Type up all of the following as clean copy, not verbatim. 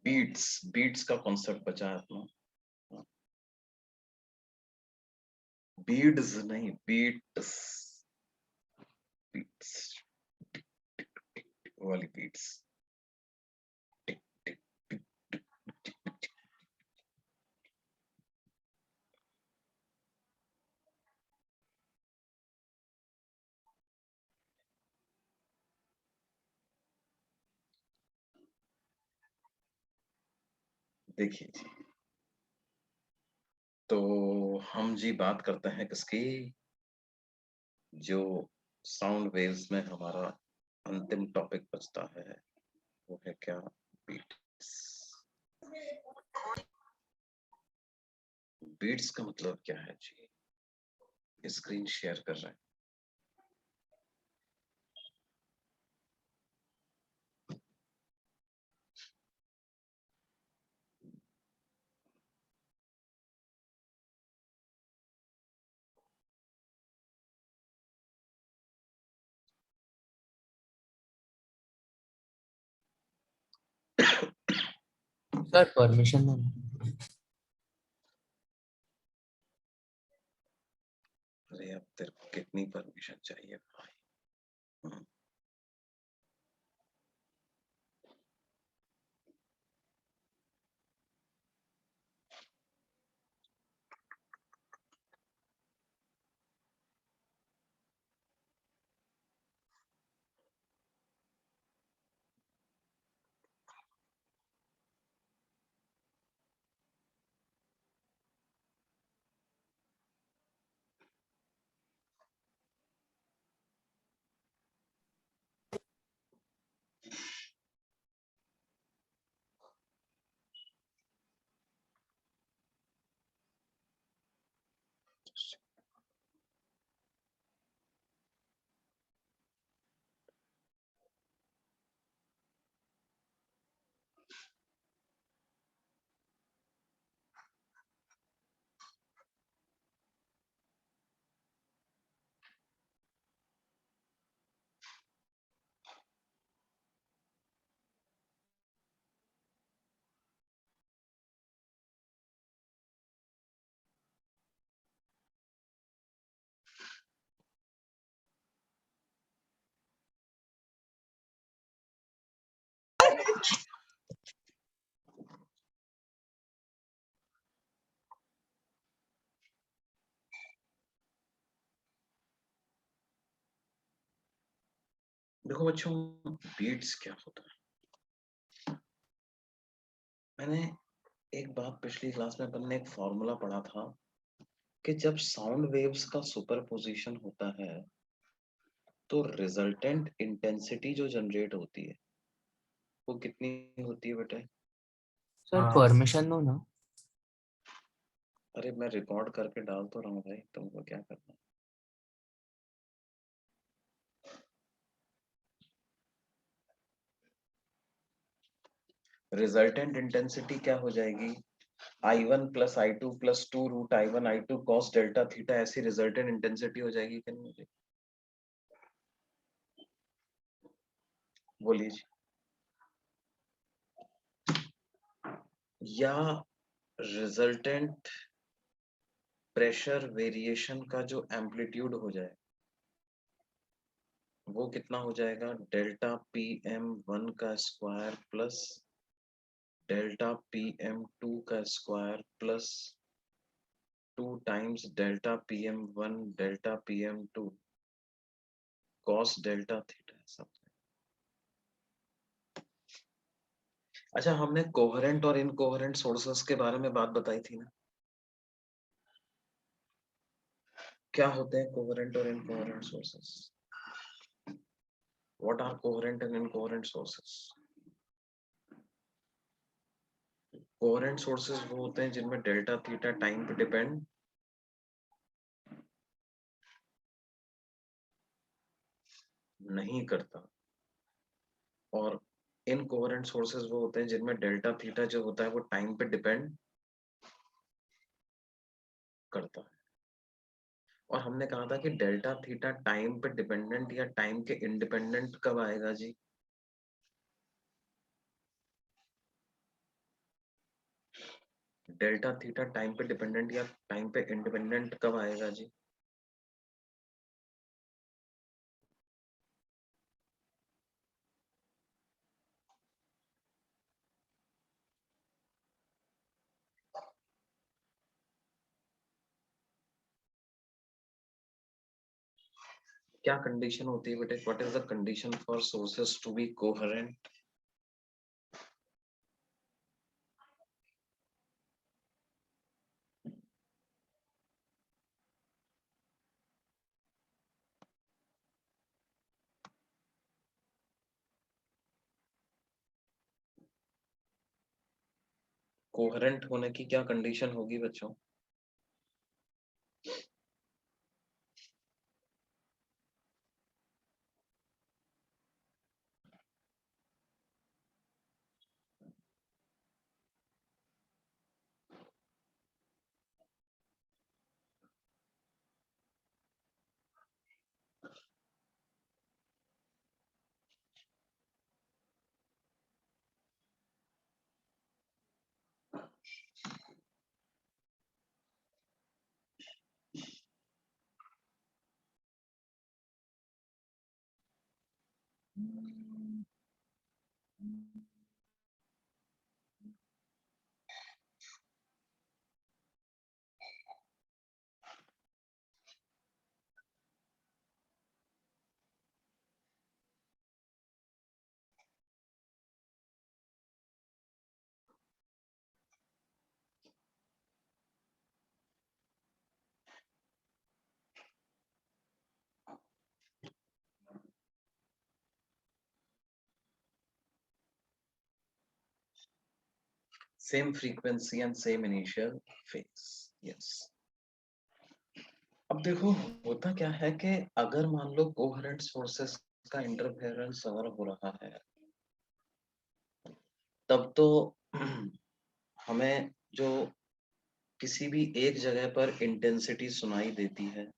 Beats, beats का concept बचा है अपना। बीड्स नहीं, बीट्स, बीट्स वाली बीट्स। टिक टिक टिक टिक टिक टिक। देखिए जी, तो हम जी बात करते हैं किसकी, जो साउंड वेव्स में हमारा अंतिम टॉपिक बचता है वो है क्या, बीट्स। बीट्स का मतलब क्या है जी, स्क्रीन शेयर कर रहे हैं। सर परमिशन दो। अरे अब तेरे को कितनी परमिशन चाहिए भाई। हम्म। देखो बच्चों, बीट्स क्या होता है, मैंने एक बात पिछली क्लास में अपन ने एक फॉर्मूला पढ़ा था कि जब साउंड वेव्स का सुपरपोजिशन होता है तो रिजल्टेंट इंटेंसिटी जो जनरेट होती है वो कितनी होती है बेटे। सर परमिशन दो ना। अरे मैं रिकॉर्ड करके डाल तो रहा हूँ भाई, तुमको क्या करना है। रिजल्टेंट इंटेंसिटी क्या हो जाएगी, I1 plus I2 plus 2 root I1 I2 cos delta theta, ऐसी रिजल्टेंट इंटेंसिटी हो जाएगी कि नहीं, बोलिए जी। या रिजल्टेंट प्रेशर वेरिएशन का जो एम्पलीट्यूड हो जाए वो कितना हो जाएगा, डेल्टा पी एम वन का square plus delta P M two का square plus 2 times delta P M one delta P M two cos delta theta सब। अच्छा, हमने कोहेरेंट और इनकोहेरेंट सोर्सेस के बारे में बात बताई थी ना, क्या होते हैं कोहेरेंट और incoherent sources, what are coherent and incoherent sources. Coherent sources वो होते हैं जिनमें डेल्टा थीटा टाइम पे डिपेंड नहीं करता, और इनकोहेरेंट सोर्सेस वो होते हैं जिनमें डेल्टा थीटा जो होता है वो टाइम पे डिपेंड करता है। और हमने कहा था कि डेल्टा थीटा टाइम पे डिपेंडेंट या टाइम के इंडिपेंडेंट कब आएगा जी, डेल्टा थीटा टाइम पे डिपेंडेंट या टाइम पे इंडिपेंडेंट कब आएगा जी? क्या कंडीशन होती है बेटे? What is the condition for sources to be coherent? Coherent होने की क्या कंडीशन होगी बच्चों? Same frequency and same initial phase. Yes. अब देखो, होता क्या है कि अगर मान लो कोहेरेंट सोर्सेस का इंटरफेरेंस अगर हो रहा है, तब तो हमें जो किसी भी एक जगह पर इंटेंसिटी सुनाई देती है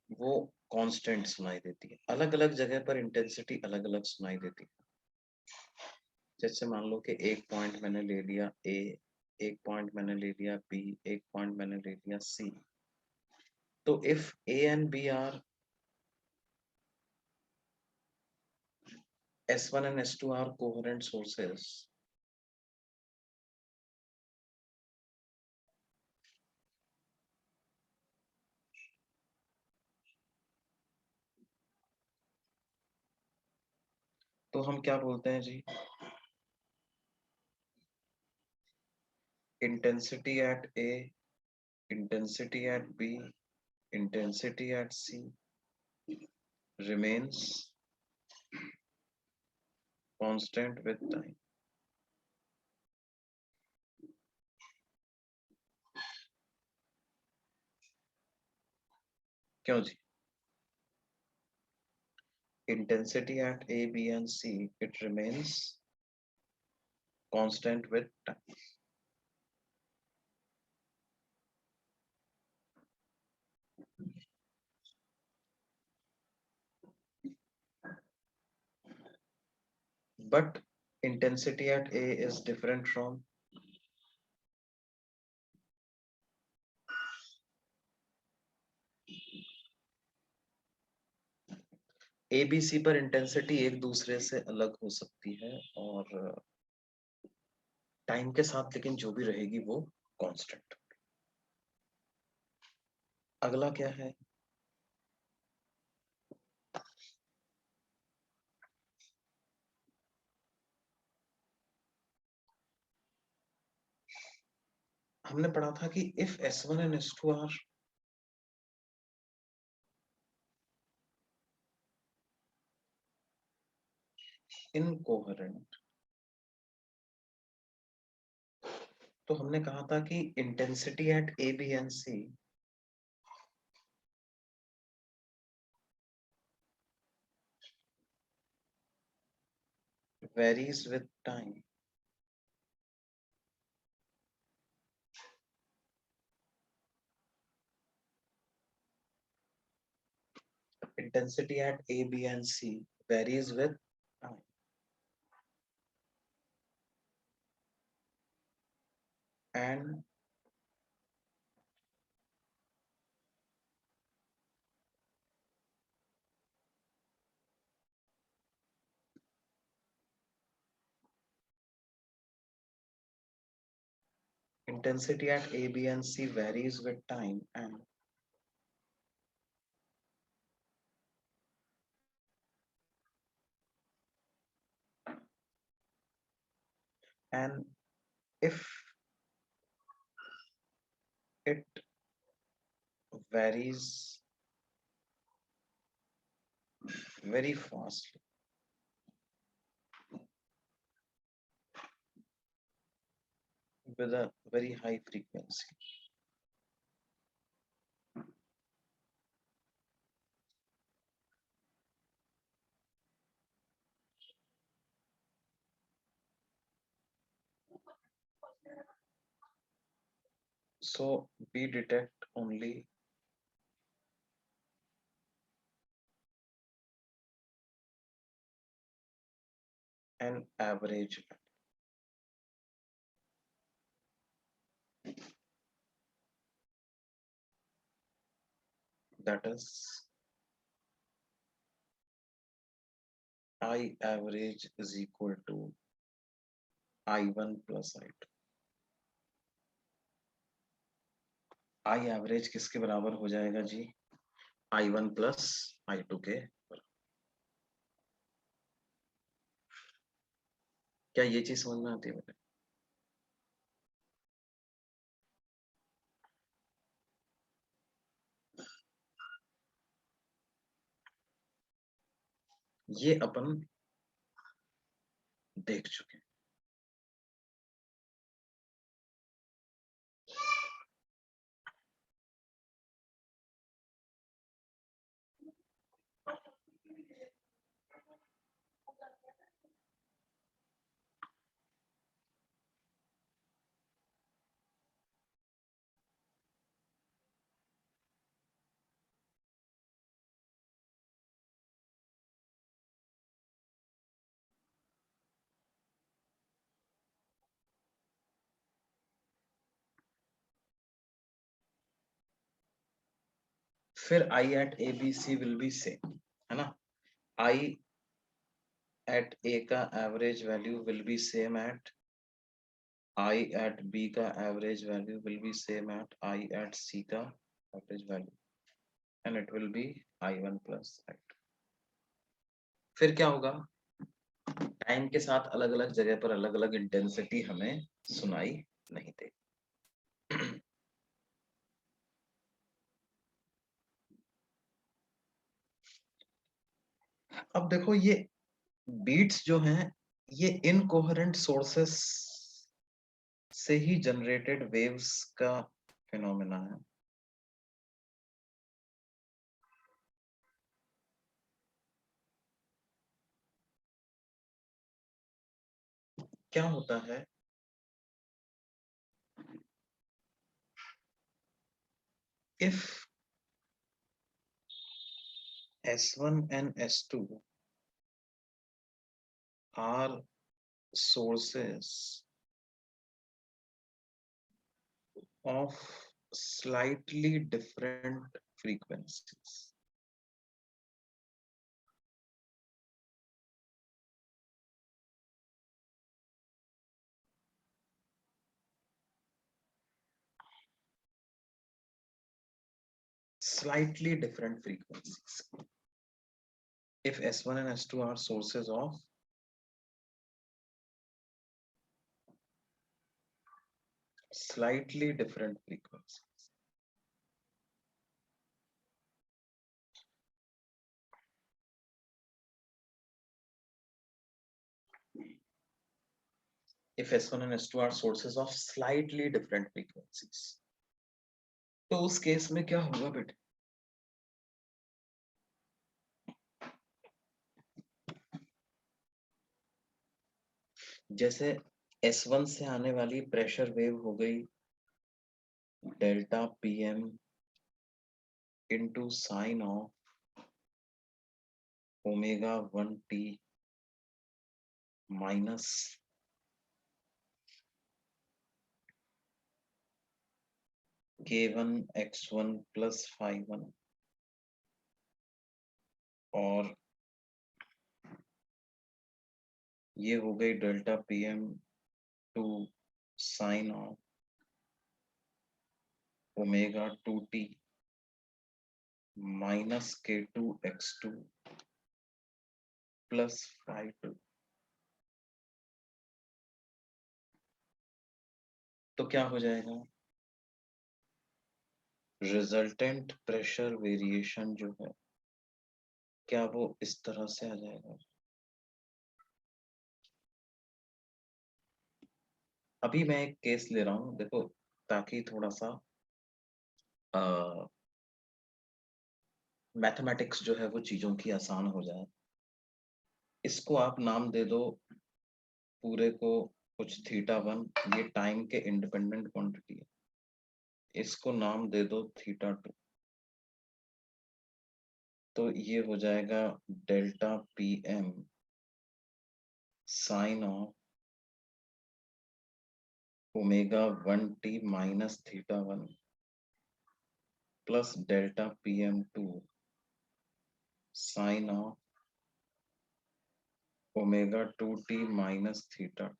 वो कांस्टेंट सुनाई देती है। अलग अलग जगह पर इंटेंसिटी अलग अलग सुनाई देती है। जैसे मान लो कि एक पॉइंट मैंने ले लिया ए, एक पॉइंट मैंने ले लिया बी, एक पॉइंट मैंने ले लिया सी। तो if A and B are S1 and S2 are coherent sources, तो हम क्या बोलते हैं जी? Intensity at A, intensity at B, intensity at C remains constant with time। क्यों जी? Intensity at A, B, and C, it remains constant with time. But intensity at A is different from A, B, C पर intensity एक दूसरे से अलग हो सकती है और टाइम के साथ लेकिन जो भी रहेगी वो कांस्टेंट। अगला क्या है? हमने पढ़ा था कि if S1 and S2 are incoherent, तो हमने कहा था कि intensity at A, B and C varies with time। Intensity at A, B, and C varies with time। and intensity at A, B, and C varies with time, and if it varies very fastly with a very high frequency, so we detect only an average, that is I average is equal to I1 plus I2. I average किसके बराबर हो जाएगा जी? I1 plus I2 के बराबर। क्या ये चीज समझ में आती है बेटा? ये अपन देख चुके हैं। फिर I at A B C will be same, है ना? I at A का average value will be same at I at B का average value will be same at I at C का average value, and it will be I1 plus I2। फिर क्या होगा? Time के साथ अलग अलग जगह पर अलग अलग इंटेंसिटी हमें सुनाई नहीं दे। अब देखो ये बीट्स जो हैं ये इनकोहेरेंट सोर्सेस से ही जनरेटेड वेव्स का फिनोमेना है। क्या होता है if S1 and S2 are sources of slightly different frequencies, slightly different frequencies. If S1 and S2 are sources of slightly different frequencies, if S1 and S2 are sources of slightly different frequencies, तो उस case में क्या होगा बेटे? जैसे S1 से आने वाली प्रेशर वेव हो गई delta PM into sine of omega 1t minus k1 x1 plus phi1 और ये हो गई delta pm two sine of omega 2t minus k2 x2 plus phi2। तो क्या हो जाएगा, रिजल्टेंट प्रेशर वेरिएशन जो है क्या वो इस तरह से आ जाएगा। अभी मैं एक केस ले रहा हूं, देखो, ताकि थोड़ा सा मैथमेटिक्स जो है वो चीजों की आसान हो जाए। इसको आप नाम दे दो पूरे को कुछ थीटा1, ये टाइम के इंडिपेंडेंट क्वांटिटी है, इसको नाम दे दो थीटा2। तो ये हो जाएगा delta P M sine of omega 1t minus theta plus delta P M two sine of omega 2t minus theta.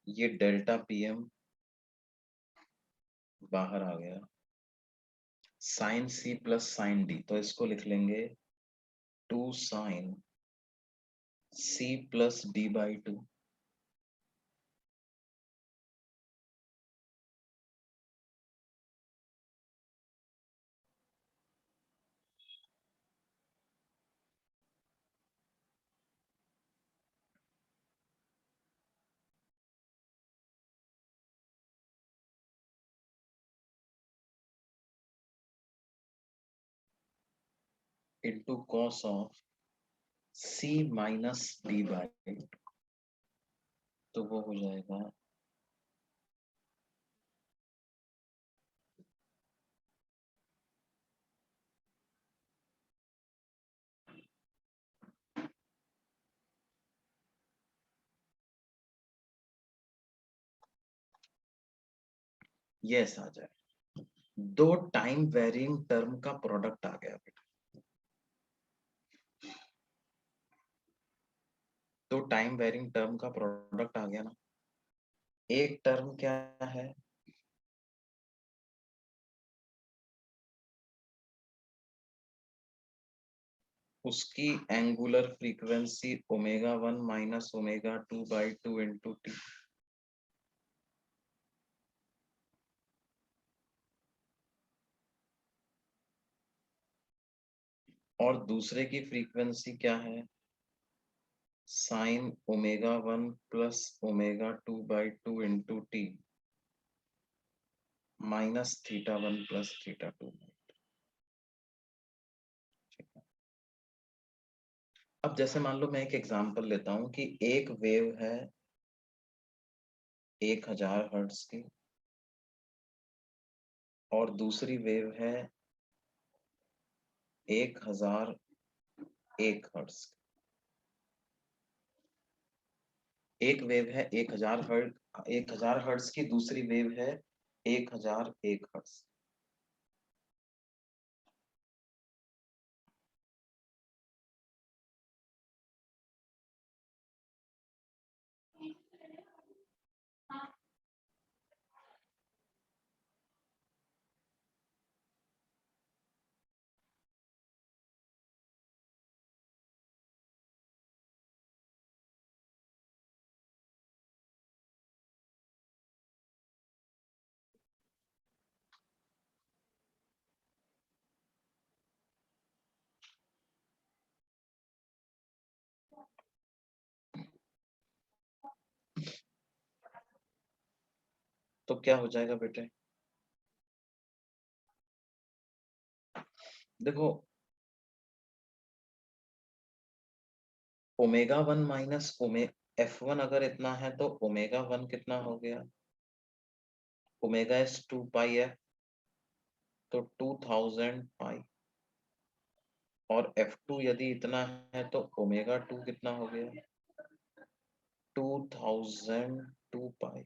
ये डेल्टा पी एम बाहर आ गया, sine C plus sine D, तो इसको लिख लेंगे 2 sine C plus D by 2। Into cos of C minus D by, तो वो हो जाएगा यस आ जाए। दो टाइम वेरिंग टर्म का प्रोडक्ट आ गया बेटा, दो टाइम वेरिंग टर्म का प्रोडक्ट आ गया ना। एक टर्म क्या है, उसकी angular frequency omega 1 minus omega 2 by 2 into T, और दूसरे की फ्रीक्वेंसी क्या है, sine omega 1 plus omega 2 by 2 into T minus theta plus theta. अब जैसे मान लो मैं एक एग्जांपल लेता हूं कि एक वेव है 1000 हर्ट्ज की और दूसरी वेव है 1001 हर्ट्ज की। एक वेव है 1000 हर्ट्ज की, दूसरी वेव है 1001 हर्ट्ज। तो क्या हो जाएगा बेटे, देखो ओमेगा 1 माइनस F1 अगर इतना है तो ओमेगा 1 कितना हो गया, ओमेगा इज 2 पाई एफ, तो 2000 पाई, और F2 यदि इतना है तो ओमेगा 2 कितना हो गया, 2002 पाई।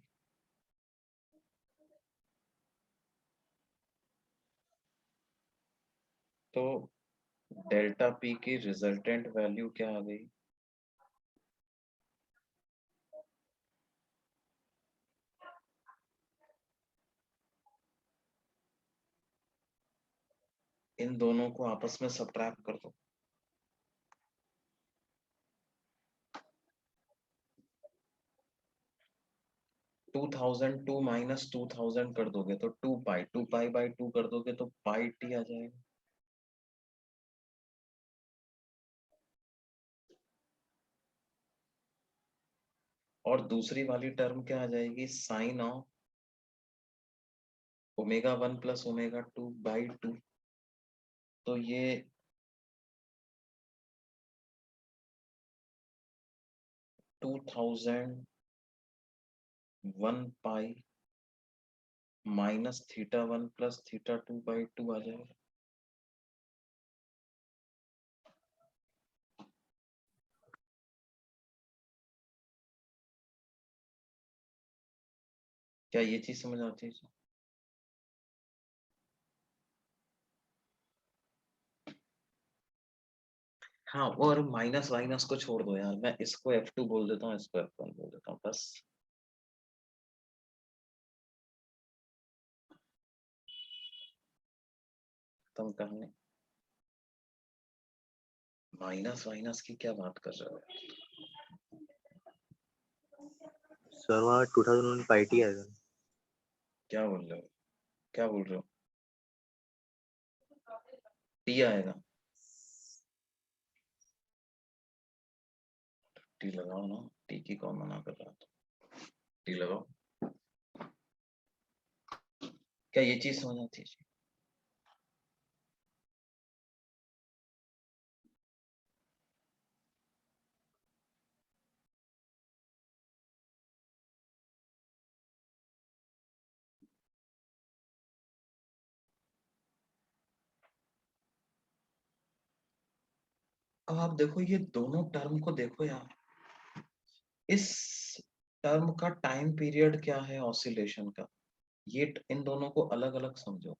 तो डेल्टा पी की रिजल्टेंट वैल्यू क्या आ गई? इन दोनों को आपस में सब्ट्रैक्ट कर दो। टू 2002 माइनस 2000 कर दोगे तो 2 पाई कर दोगे तो पाई टी आ जाएगा। और दूसरी वाली टर्म क्या आ जाएगी? Sine of omega 1 plus omega 2/2। तो ये 2001 पाई माइनस θ1 प्लस θ2/2 आ जाएगा। क्या ये चीज समझ आती है? हाँ, और माइनस माइनस को छोड़ दो यार, मैं इसको F2 बोल देता हूँ, इसको F1 बोल देता हूँ, बस। तुम कहने माइनस माइनस की क्या बात कर रहे हो? सर वहाँ 2001 पार्टी आएगा। क्या बोल रहे हो? क्या बोल रहे हो? टी आएगा? टी लगाओ ना, टी की कौन मना कर रहा था? टी लगाओ। क्या ये चीज समझ आती है? अब आप देखो ये दोनों टर्म को देखो यार, इस टर्म का टाइम पीरियड क्या है ऑसिलेशन का, ये इन दोनों को अलग अलग समझो।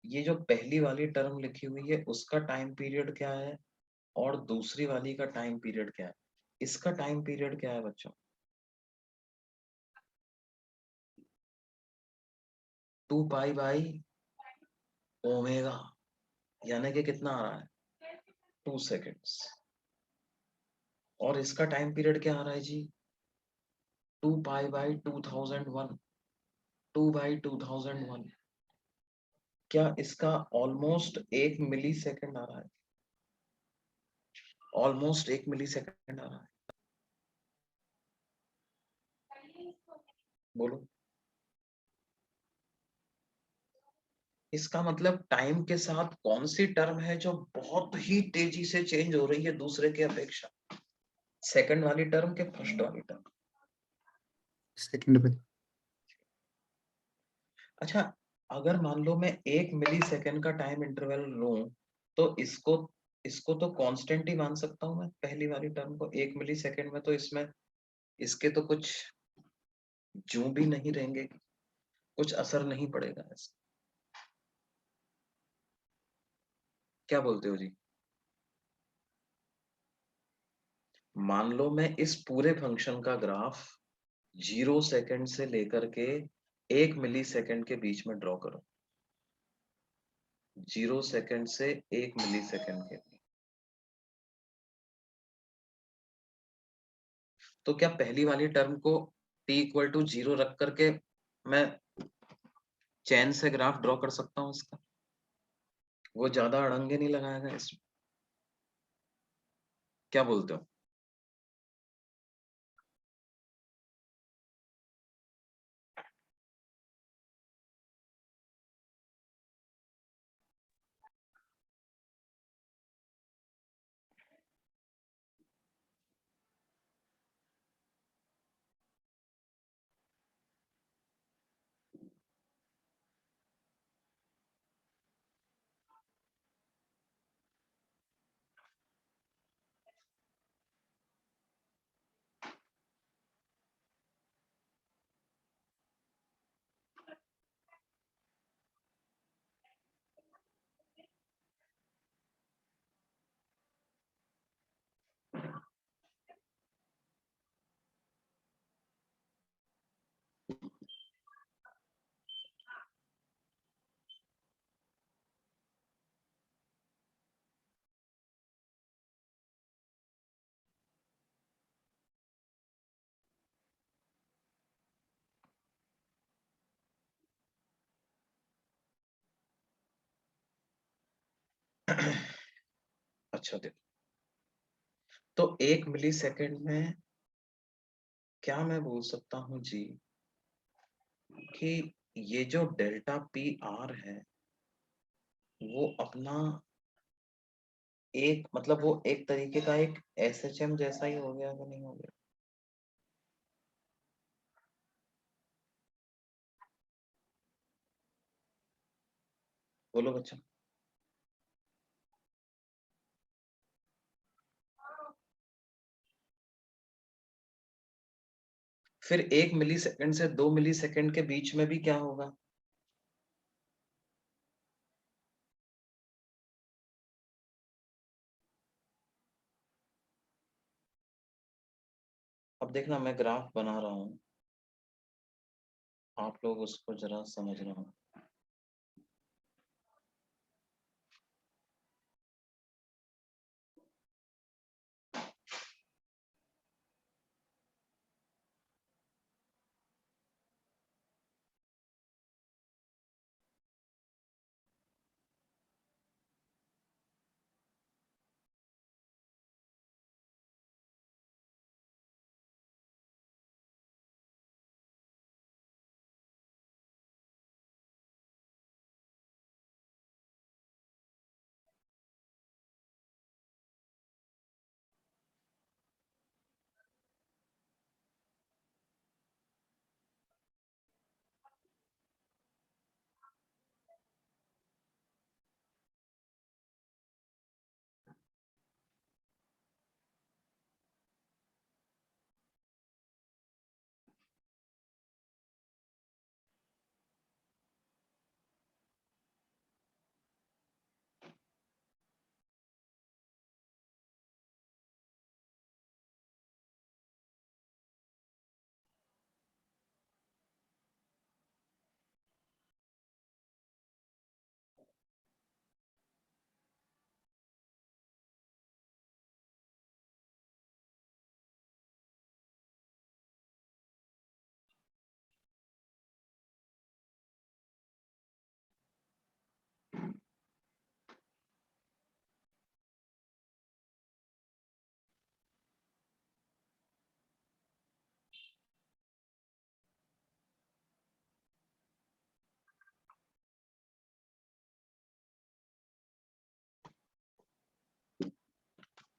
ये जो पहली वाली टर्म लिखी हुई है उसका टाइम पीरियड क्या है, और दूसरी वाली का टाइम पीरियड क्या है? इसका टाइम पीरियड क्या है बच्चों? 2 पाई/ओमेगा, यानी कि कितना आ रहा है? 2 सेकेंड्स। और इसका टाइम पीरियड क्या आ रहा है जी? 2 पाई/2001, 2/2001। क्या इसका ऑलमोस्ट 1 मिली सेकेंड आ रहा है? ऑलमोस्ट 1 मिली सेकेंड आ रहा है। बोलो। इसका मतलब टाइम के साथ कौन सी टर्म है जो बहुत ही तेजी से चेंज हो रही है दूसरे के अपेक्षा? सेकंड वाली टर्म के फर्स्ट वाली टर्म? सेकंड पे। अच्छा, अगर मान लो मैं 1 मिली सेकेंड का टाइम इंटरवल लूं, तो इसको इसको तो कांस्टेंट ही मान सकता हूं मैं, पहली वाली टर्म को 1 मिली सेकेंड में, तो इसमें इसके तो कुछ जू भी नहीं रहेंगे, कुछ असर नहीं पड़ेगा इसका। क्या बोलते हो जी? मान लो मैं इस पूरे फंक्शन का ग्राफ 0 सेकेंड से लेकर के 1 मिली सेकेंड के बीच में ड्रॉ करो। 0 सेकेंड से 1 मिली सेकेंड के लिए, तो क्या पहली वाली टर्म को t=0 रख करके मैं चैन से ग्राफ ड्रॉ कर सकता हूँ इसका? वो ज्यादा अड़ंगे नहीं लगाएगा इसमें? क्या बोलते हो? अच्छा देखो, तो 1 मिली सेकेंड में क्या मैं बोल सकता हूँ जी कि ये जो डेल्टा पी आर है वो अपना एक मतलब वो एक तरीके का एक एसएचएम जैसा ही हो गया कि नहीं हो गया? बोलो बच्चा। फिर 1 मिली सेकेंड से 2 मिली सेकेंड के बीच में भी क्या होगा? अब देखना मैं ग्राफ बना रहा हूँ, आप लोग उसको जरा समझना।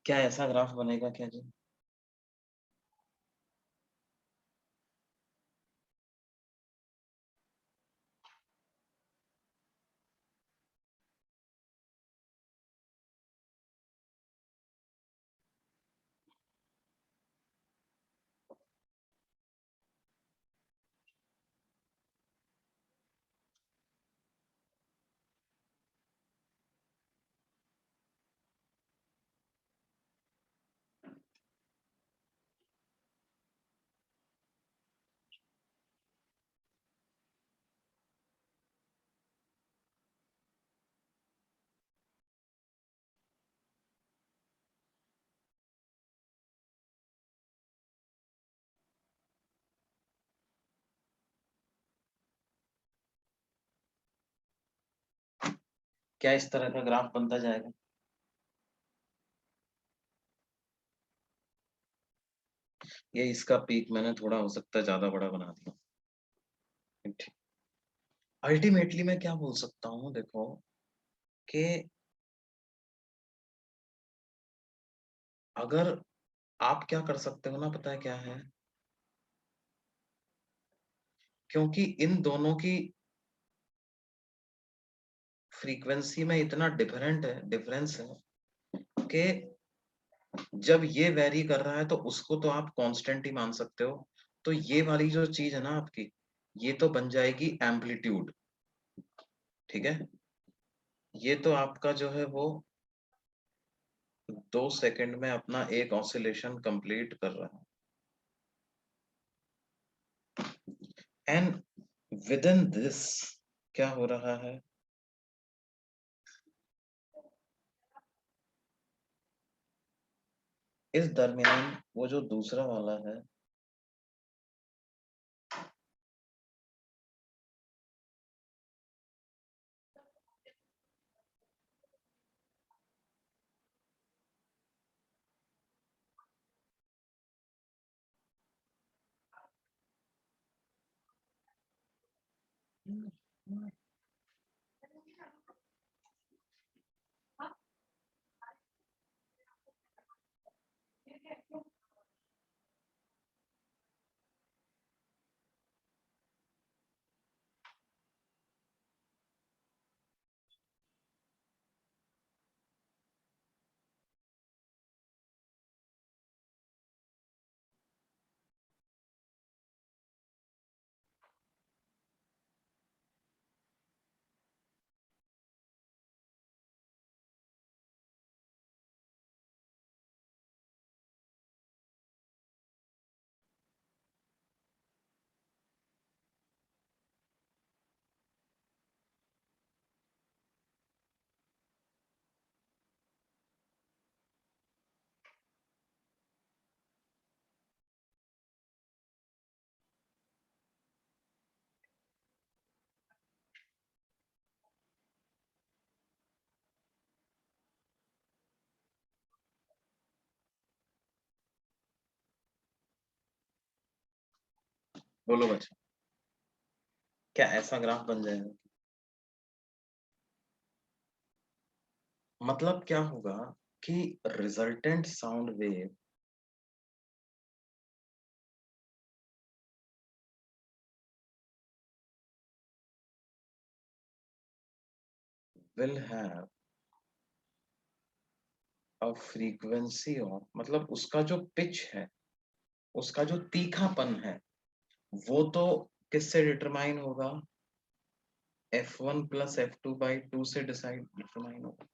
क्या ऐसा ग्राफ बनेगा क्या जी? क्या इस तरह का ग्राफ बनता जाएगा? ये इसका पीक मैंने थोड़ा हो सकता है ज्यादा बड़ा बना दिया। ठीक। अल्टीमेटली मैं क्या बोल सकता हूँ देखो कि अगर आप क्या कर सकते हो ना, पता है क्या है? क्योंकि इन दोनों की फ्रीक्वेंसी में इतना डिफरेंस है कि जब ये वेरी कर रहा है तो उसको तो आप कांस्टेंट ही मान सकते हो। तो ये वाली जो चीज है ना आपकी, ये तो बन जाएगी एम्पलीट्यूड। ठीक है, ये तो आपका जो है वो 2 सेकंड में अपना एक ऑसिलेशन कंप्लीट कर रहा है। एंड विद इन दिस क्या हो रहा है? इस दरमियान वो जो दूसरा वाला है बोलो बच्चा, क्या ऐसा ग्राफ बन जाएगा? मतलब क्या होगा कि resultant sound wave will have a frequency of, मतलब उसका जो पिच है, उसका जो तीखापन है, वो तो किससे डिटरमाइन होगा? F1 प्लस F2 बाई 2 से डिटरमाइन होगा।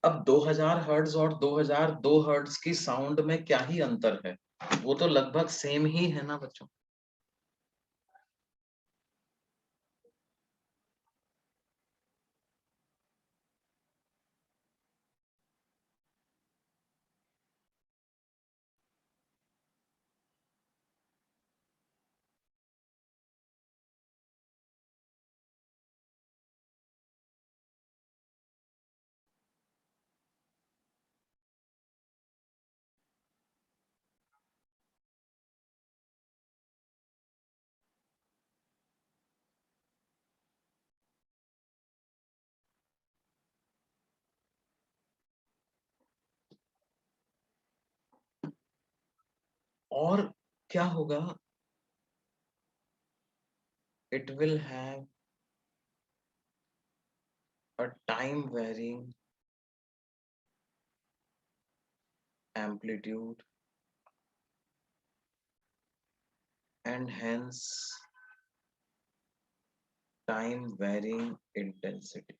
अब 2000 हर्ट्ज और 2002 हर्ट्ज की साउंड में क्या ही अंतर है, वो तो लगभग सेम ही है ना बच्चों। और क्या होगा? It will have a time varying amplitude and hence time varying intensity.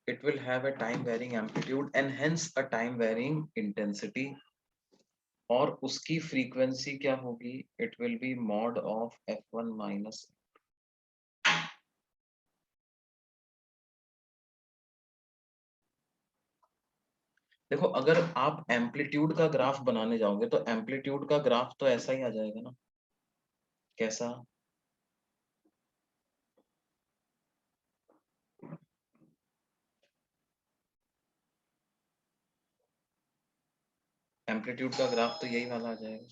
It will have a time varying amplitude and hence a time varying intensity. और उसकी frequency क्या होगी? It will be mod of f1 minus। देखो, अगर आप amplitude का graph बनाने जाओगे तो एम्पलीट्यूड का ग्राफ तो ऐसा ही आ जाएगा ना। कैसा? एम्पलीट्यूड का ग्राफ तो यही वाला आ जाएगा,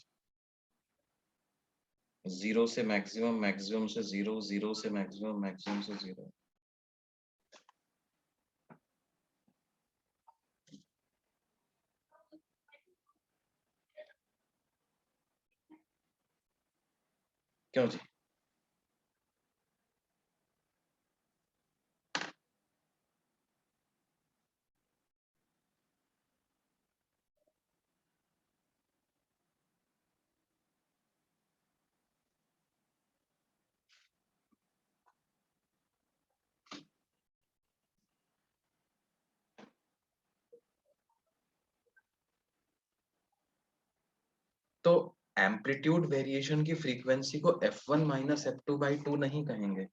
जीरो से मैक्सिमम, मैक्सिमम से जीरो, जीरो से मैक्सिमम, मैक्सिमम से जीरो। क्यों जी? तो एम्पलीट्यूड वेरिएशन की फ्रीक्वेंसी को f1 माइनस f2 बाई 2 नहीं कहेंगे,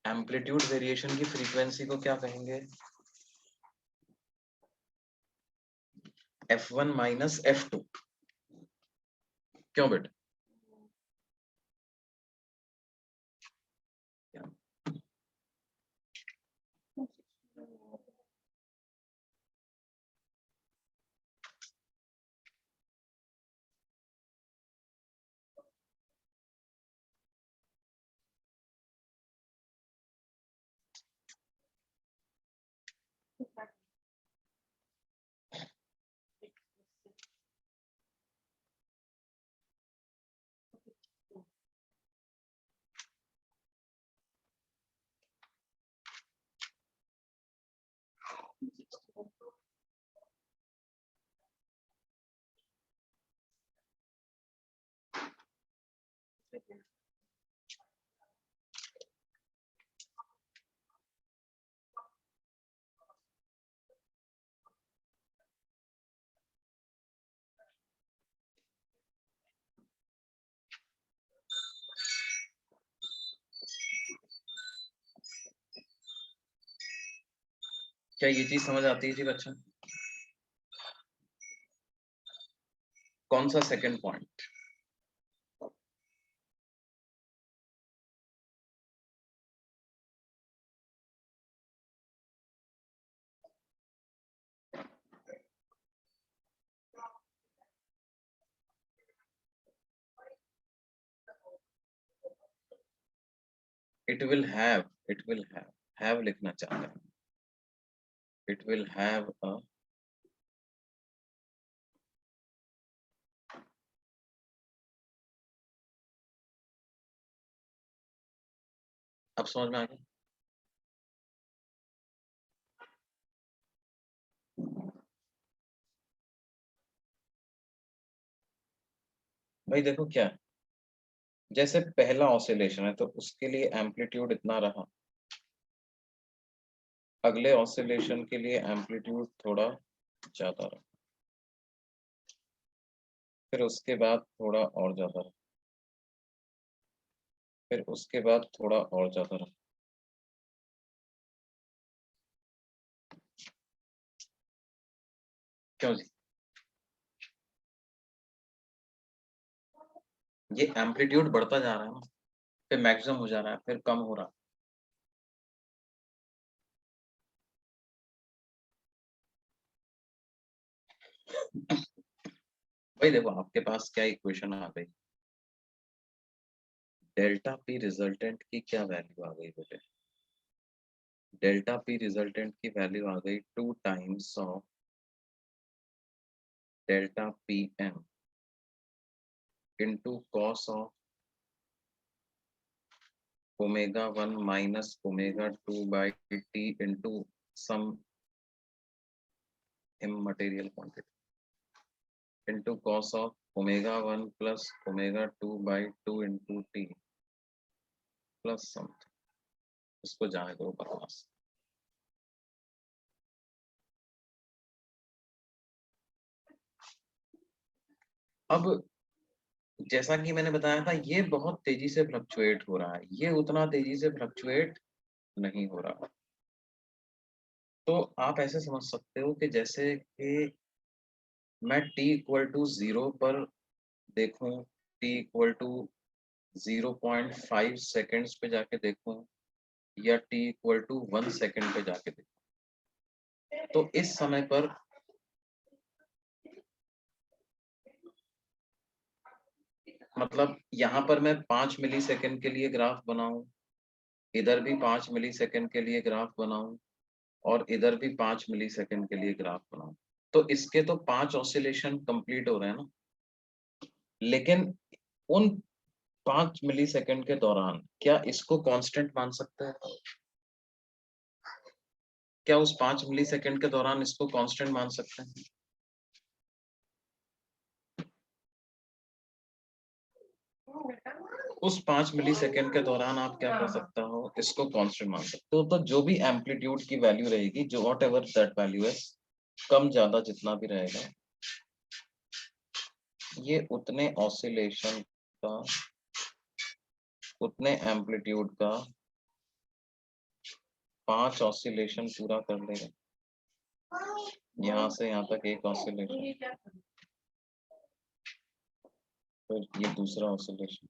एम्पलीट्यूड वेरिएशन की फ्रीक्वेंसी को क्या कहेंगे? f1 minus f2। क्यों बेटा? क्या ये चीज समझ आती है जी बच्चा? कौन सा second point? it will have लिखना चाहता है, it will have a अब समझ में आ गया? भाई देखो क्या है? जैसे पहला ऑसिलेशन है तो उसके लिए एम्पलीट्यूड इतना रहा, अगले ऑसिलेशन के लिए एम्पलीट्यूड थोड़ा ज्यादा रहा, फिर उसके बाद थोड़ा और ज्यादा रहा, फिर उसके बाद थोड़ा और ज्यादा रहा। क्यों जी? ये एम्पलीट्यूड बढ़ता जा रहा है ना, फिर मैक्सिमम हो जा रहा है, फिर कम हो रहा है। भाई देखो आपके पास क्या इक्वेशन आ गई, डेल्टा पी रिजल्टेंट की क्या वैल्यू आ गई बेटे? डेल्टा पी रिजल्टेंट की वैल्यू आ गई 2 times of delta P M into cos of omega 1 minus omega 2 by T into some immaterial quantity into cos of omega 1 plus omega 2 by 2 into T plus something. इसको जाने दो बकवास। अब जैसा कि मैंने बताया था ये बहुत तेजी से फ्लक्चुएट हो रहा है, ये उतना तेजी से फ्लक्चुएट नहीं हो रहा। तो आप ऐसे समझ सकते हो कि जैसे कि मैं t इक्वल टू 0 पर देखूं, t इक्वल टू 0.5 सेकेंड्स पे जाके देखूं, या t इक्वल टू 1 सेकेंड पे जाके देखूं, तो इस समय पर मतलब यहाँ पर मैं 5 मिली सेकेंड के लिए ग्राफ बनाऊं, इधर भी 5 मिली सेकेंड के लिए ग्राफ बनाऊं, और इधर भी 5 मिली सेकेंड के लिए ग्राफ बनाऊं, तो इसके तो 5 ऑसिलेशन कंप्लीट हो रहे हैं ना। लेकिन उन 5 मिली सेकेंड के दौरान क्या इसको कांस्टेंट मान सकते हैं? क्या उस 5 मिली सेकेंड के दौरान इसको कांस्टेंट मान सकते हैं? उस 5 मिली सेकेंड के दौरान आप क्या कर सकता हो, इसको कांस्टेंट मान सकते हो। तो जो भी एम्पलीट्यूड की वैल्यू रहेगी, जो वॉट एवर दैट वैल्यू है, कम ज्यादा जितना भी रहेगा, ये उतने ऑसिलेशन का, उतने एम्पलीट्यूड का 5 ऑसिलेशन पूरा कर लेगा। यहाँ से यहाँ तक एक ऑसिलेशन, फिर ये दूसरा ऑसिलेशन,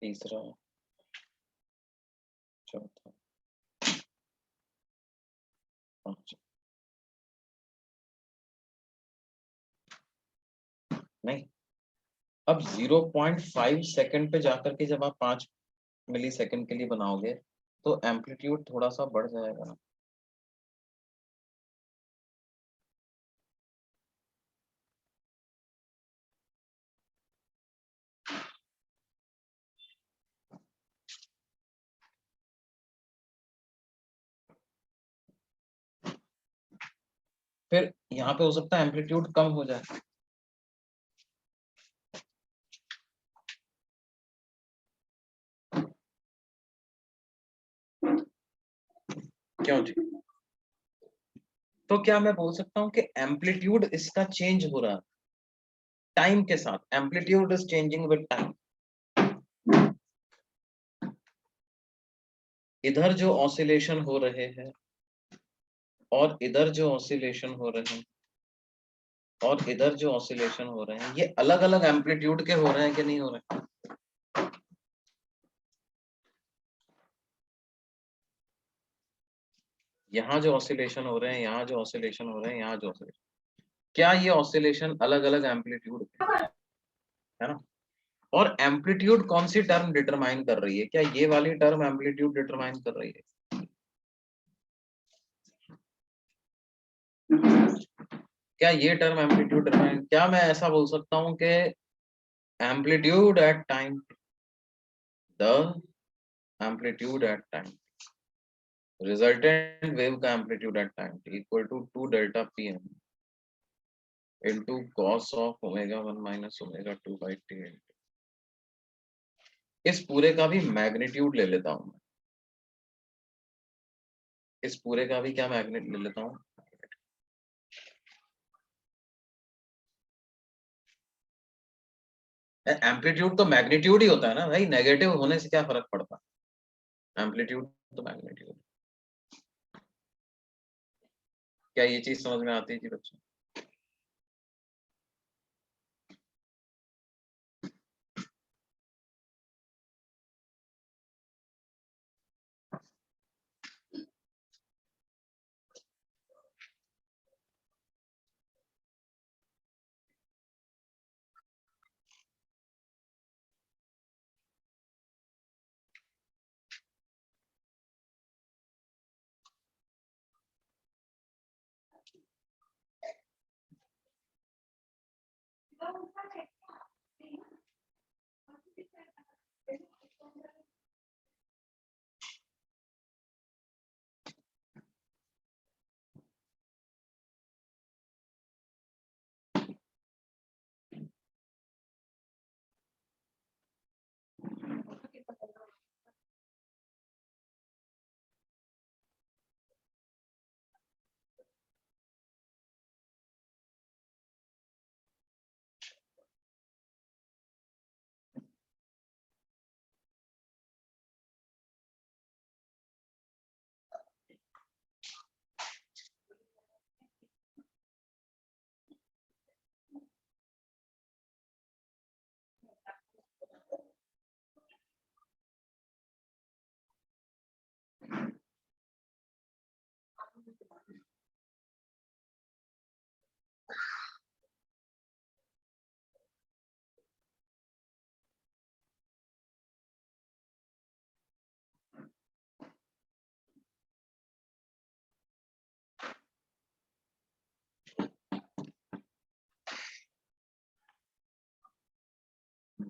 तीसरा, चौथा, पांचवा। नहीं, अब 0.5 सेकंड पे जाकर के जब आप 5 मिली सेकंड के लिए बनाओगे तो एम्पलीट्यूड थोड़ा सा बढ़ जाएगा ना। फिर यहाँ पे हो सकता है एम्पलीट्यूड कम हो जाए। क्यों जी? तो क्या मैं बोल सकता हूँ कि एम्पलीट्यूड इसका चेंज हो रहा है टाइम के साथ, amplitude is changing with time. इधर जो ऑसिलेशन हो रहे हैं और इधर जो ऑसिलेशन हो रहे हैं और इधर जो ऑसिलेशन हो रहे हैं, ये अलग अलग एम्पलीट्यूड के हो रहे हैं कि नहीं हो रहे हैं? यहाँ जो ऑसिलेशन हो रहे हैं, यहाँ जो ऑसिलेशन हो रहे हैं, यहाँ जो ऑसिलेशन, क्या ये ऑसिलेशन अलग अलग एम्पलीट्यूड के है ना? और एम्पलीट्यूड कौन सी टर्म डिटरमाइन कर रही है? क्या ये वाली टर्म एम्पलीट्यूड डिटरमाइन कर रही है? क्या ये टर्म एम्पलीट्यूड डिटरमाइन, क्या मैं ऐसा बोल सकता हूँ कि amplitude at time, the amplitude at time, resultant wave का amplitude at time equal to 2 delta P M into cos of omega 1 minus omega 2 by t। इस पूरे का भी मैग्नीट्यूड ले लेता हूं मैं, इस पूरे का भी क्या मैग्नेट ले लेता हूं, एम्पलीट्यूड तो मैग्नीट्यूड ही होता है ना भाई, नेगेटिव होने से क्या फर्क पड़ता है, एम्पलीट्यूड तो मैग्नीट्यूड। क्या ये चीज समझ में आती है जी बच्चों?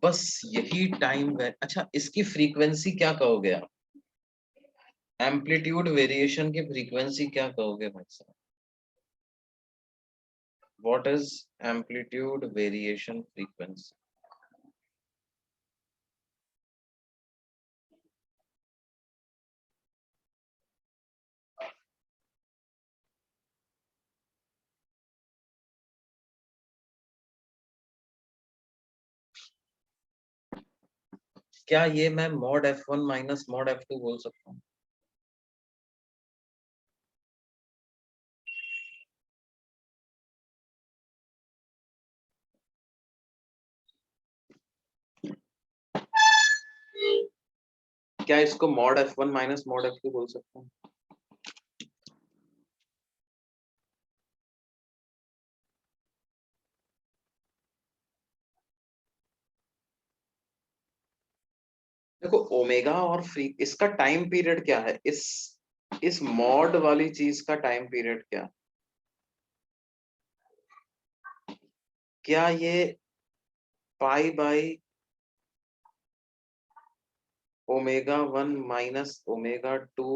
बस यही टाइम, अच्छा इसकी फ्रीक्वेंसी क्या कहोगे आप, एम्पलीट्यूड वेरिएशन की फ्रीक्वेंसी क्या कहोगे भाई साहब? What is amplitude variation frequency? क्या ये मैं mod f1 minus mod f2 बोल सकता हूँ? क्या इसको mod f1 minus mod f2 बोल सकता हूँ? देखो ओमेगा और फ्री, इसका टाइम पीरियड क्या है, इस मॉड वाली चीज का टाइम पीरियड क्या, क्या ये pi by omega 1 minus omega 2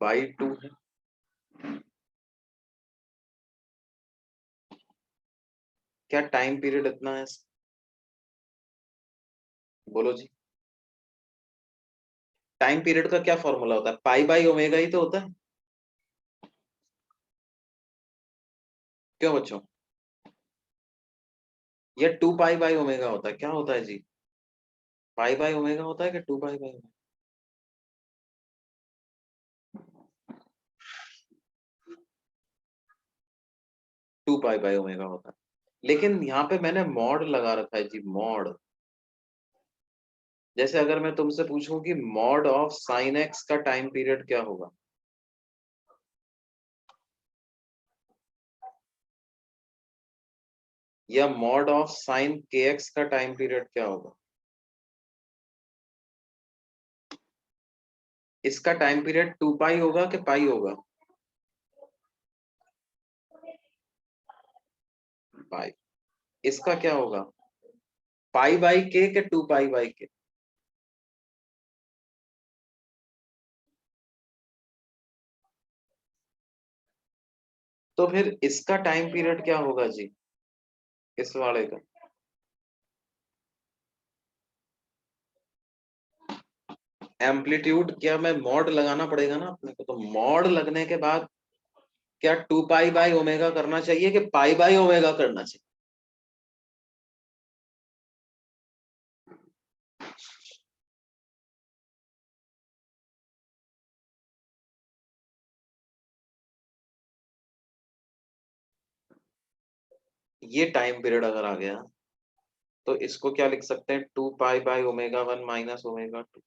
by 2 है? क्या टाइम पीरियड इतना है? बोलो जी, टाइम पीरियड का क्या फॉर्मूला होता है, पाई बाई ओमेगा ही तो होता है, क्यों बच्चों? ये 2 पाई बाई ओमेगा होता है, क्या होता है जी, पाई बाई ओमेगा होता है कि 2 pi by omega? 2 pi by omega होता है। लेकिन यहाँ पे मैंने मॉड लगा रखा है जी, मॉड। जैसे अगर मैं तुमसे पूछूं कि मॉड ऑफ साइन एक्स का टाइम पीरियड क्या होगा, या मॉड ऑफ साइन के एक्स का टाइम पीरियड क्या होगा, इसका टाइम पीरियड 2 पाई होगा कि पाई होगा? पाई। इसका क्या होगा, पाई बाई के 2 पाई बाई के? तो फिर इसका टाइम पीरियड क्या होगा जी, इस वाले का? एम्पलीट्यूड, क्या मैं मॉड लगाना पड़ेगा ना अपने को, तो मॉड लगने के बाद क्या 2 पाई बाई ओमेगा करना चाहिए कि पाई बाई ओमेगा करना चाहिए? ये टाइम पीरियड अगर आ गया तो इसको क्या लिख सकते हैं, 2 pi by omega 1 minus omega 2।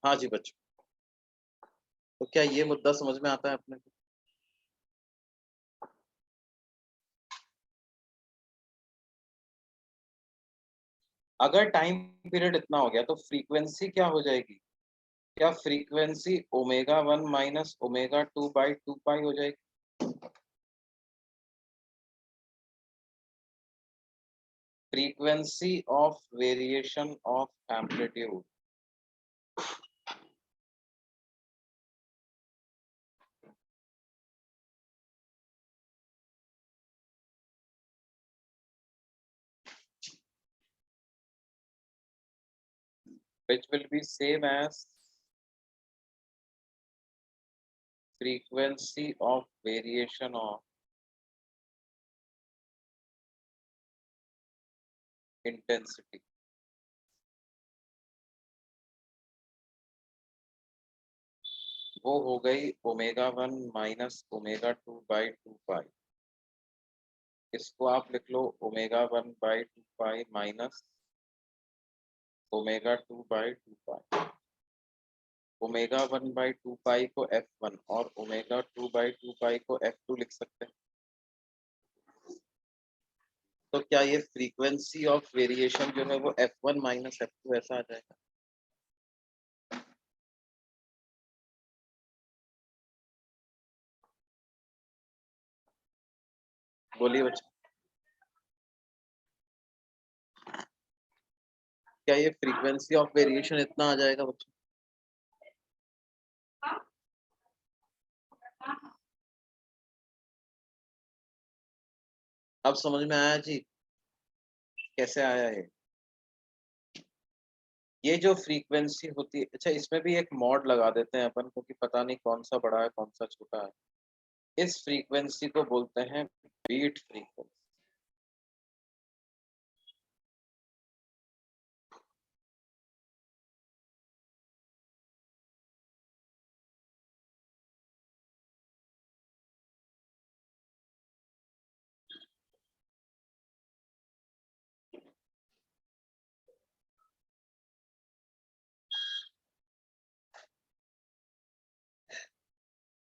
हाँ जी बच्चों, तो क्या ये मुद्दा समझ में आता है अपने को? अगर टाइम पीरियड इतना हो गया तो फ्रीक्वेंसी क्या हो जाएगी, क्या frequency omega 1 minus omega 2 by 2 पाई हो जाएगी? Frequency of variation of amplitude, which will be same as frequency of variation of intensity। वो हो गई omega 1 minus omega 2 by 2 pi. इसको आप लिख लो omega 1 by 2 pi minus omega 2 by 2 pi. Omega 1 by 2 pi को f1 और omega 2 by 2 pi को f2 लिख सकते हैं। तो क्या ये फ्रीक्वेंसी ऑफ वेरिएशन जो है वो f1 माइनस f2 ऐसा आ जाएगा? बोलिए बच्चे, क्या ये फ्रीक्वेंसी ऑफ वेरिएशन इतना आ जाएगा बच्चे? अब समझ में आया जी कैसे आया ये जो फ्रीक्वेंसी होती है। अच्छा, इसमें भी एक मॉड लगा देते हैं अपन, क्योंकि पता नहीं कौन सा बड़ा है कौन सा छोटा है। इस फ्रीक्वेंसी को बोलते हैं बीट फ्रीक्वेंसी।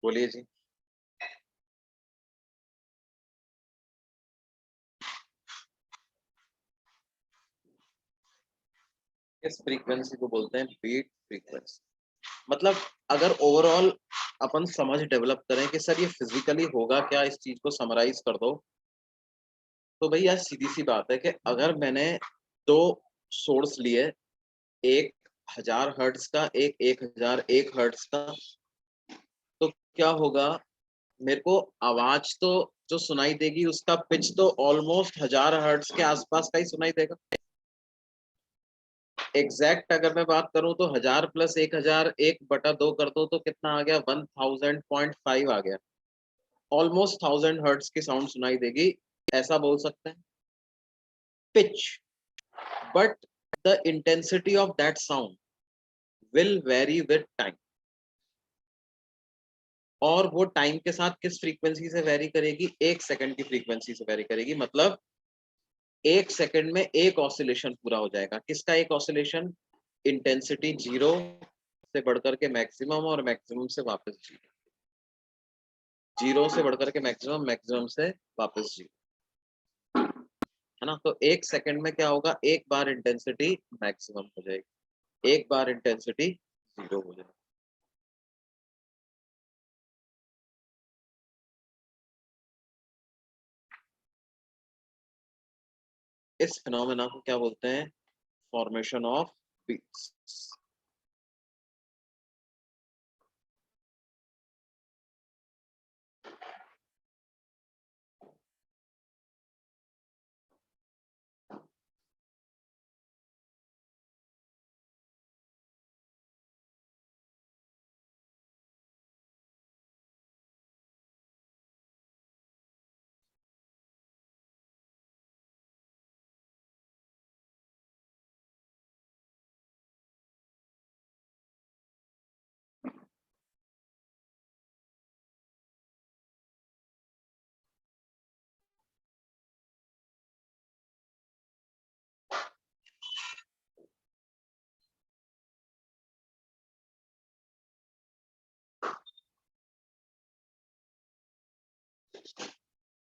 बोलिए जी। इस फ्रीक्वेंसी को बोलते हैं बीट फ्रीक्वेंसी। मतलब अगर ओवरऑल अपन समझ डेवलप करें कि सर ये फिजिकली होगा क्या, इस चीज को समराइज कर दो, तो भाई यार सीधी सी बात है कि अगर मैंने दो सोर्स लिए, एक 1000 हर्ट्ज का, एक 1001 हर्ट्ज का, तो क्या होगा, मेरे को आवाज तो जो सुनाई देगी उसका पिच तो ऑलमोस्ट 1000 हर्ट्ज के आसपास का ही सुनाई देगा। एग्जैक्ट अगर मैं बात करूं तो 1000 प्लस 1000 1/2 कर दो तो कितना आ गया, 1000.5 आ गया। ऑलमोस्ट 1000 हर्ट्ज की साउंड सुनाई देगी, ऐसा बोल सकते हैं। Pitch, but the intensity of that sound will very with time. और वो टाइम के साथ किस फ्रीक्वेंसी से वेरी करेगी, 1 सेकंड की फ्रीक्वेंसी से वेरी करेगी। मतलब 1 सेकंड में एक ऑसिलेशन पूरा हो जाएगा। किसका एक ऑसिलेशन? इंटेंसिटी 0 से बढ़कर के मैक्सिमम, और मैक्सिमम से वापस 0, 0 से बढ़कर के मैक्सिमम, मैक्सिमम से वापस 0, है ना। तो 1 सेकंड में क्या होगा, एक बार इंटेंसिटी मैक्सिमम हो जाएगी, एक बार इंटेंसिटी 0 हो जाएगी। इस फिनोमेना को क्या बोलते हैं? Formation of beats.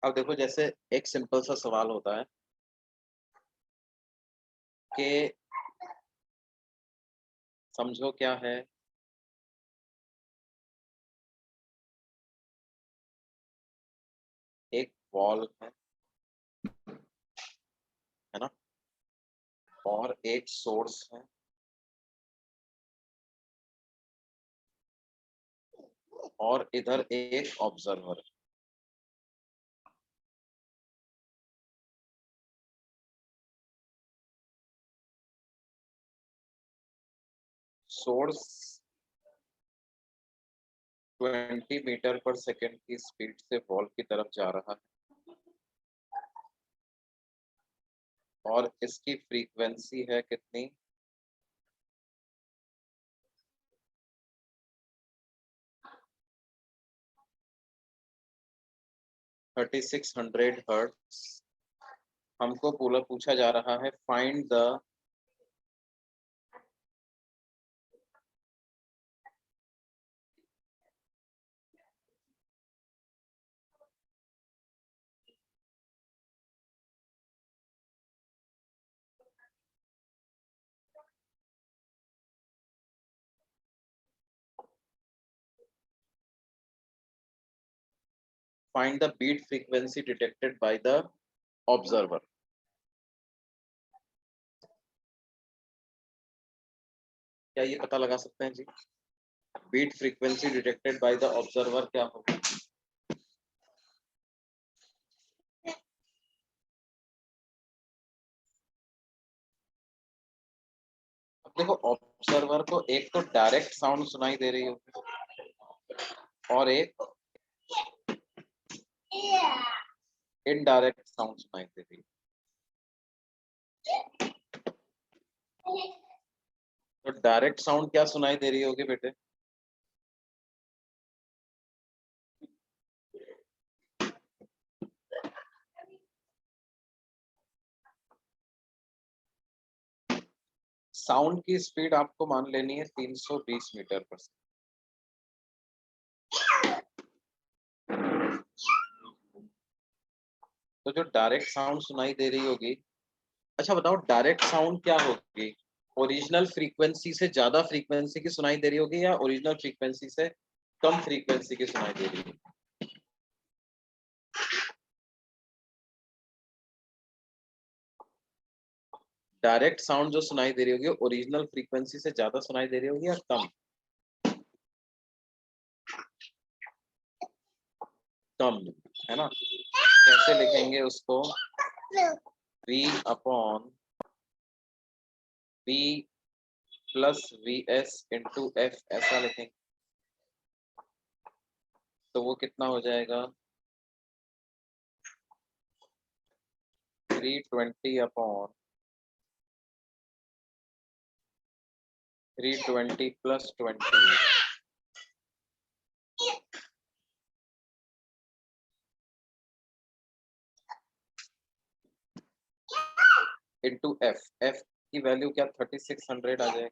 अब देखो, जैसे एक सिंपल सा सवाल होता है कि समझो क्या है, एक वॉल है ना, और एक सोर्स है, और इधर एक ऑब्जर्वर है। सोर्स 20 मीटर पर सेकंड की स्पीड से वॉल की तरफ जा रहा है, और इसकी फ्रीक्वेंसी है कितनी? 3600 हर्ट्ज। हमको पूछा जा रहा है find the beat frequency detected by the observer। क्या ये पता लगा सकते हैं जी? Beat frequency detected by the observer क्या होगा? अब देखो, ऑब्जर्वर को एक तो डायरेक्ट साउंड सुनाई दे रही होगी, और एक इनडायरेक्ट साउंड सुनाई दे रही है। तो डायरेक्ट साउंड क्या सुनाई दे रही होगी बेटे? साउंड की स्पीड आपको मान लेनी है 320 मीटर पर सेकंड। तो जो डायरेक्ट साउंड सुनाई दे रही होगी, अच्छा बताओ डायरेक्ट साउंड क्या होगी? ओरिजिनल फ्रीक्वेंसी से ज्यादा फ्रीक्वेंसी की सुनाई दे रही होगी या ओरिजिनल फ्रीक्वेंसी से कम फ्रीक्वेंसी की सुनाई दे रही होगी? डायरेक्ट साउंड जो सुनाई दे रही होगी ओरिजिनल फ्रीक्वेंसी से ज्यादा सुनाई दे रही होगी या कम? कम, है ना? कैसे लिखेंगे उसको? V upon V plus VS into F ऐसा लिखेंगे, तो वो कितना हो जाएगा? 320 upon 320 plus 20 into F। F की वैल्यू क्या 3600 आ जाएगी?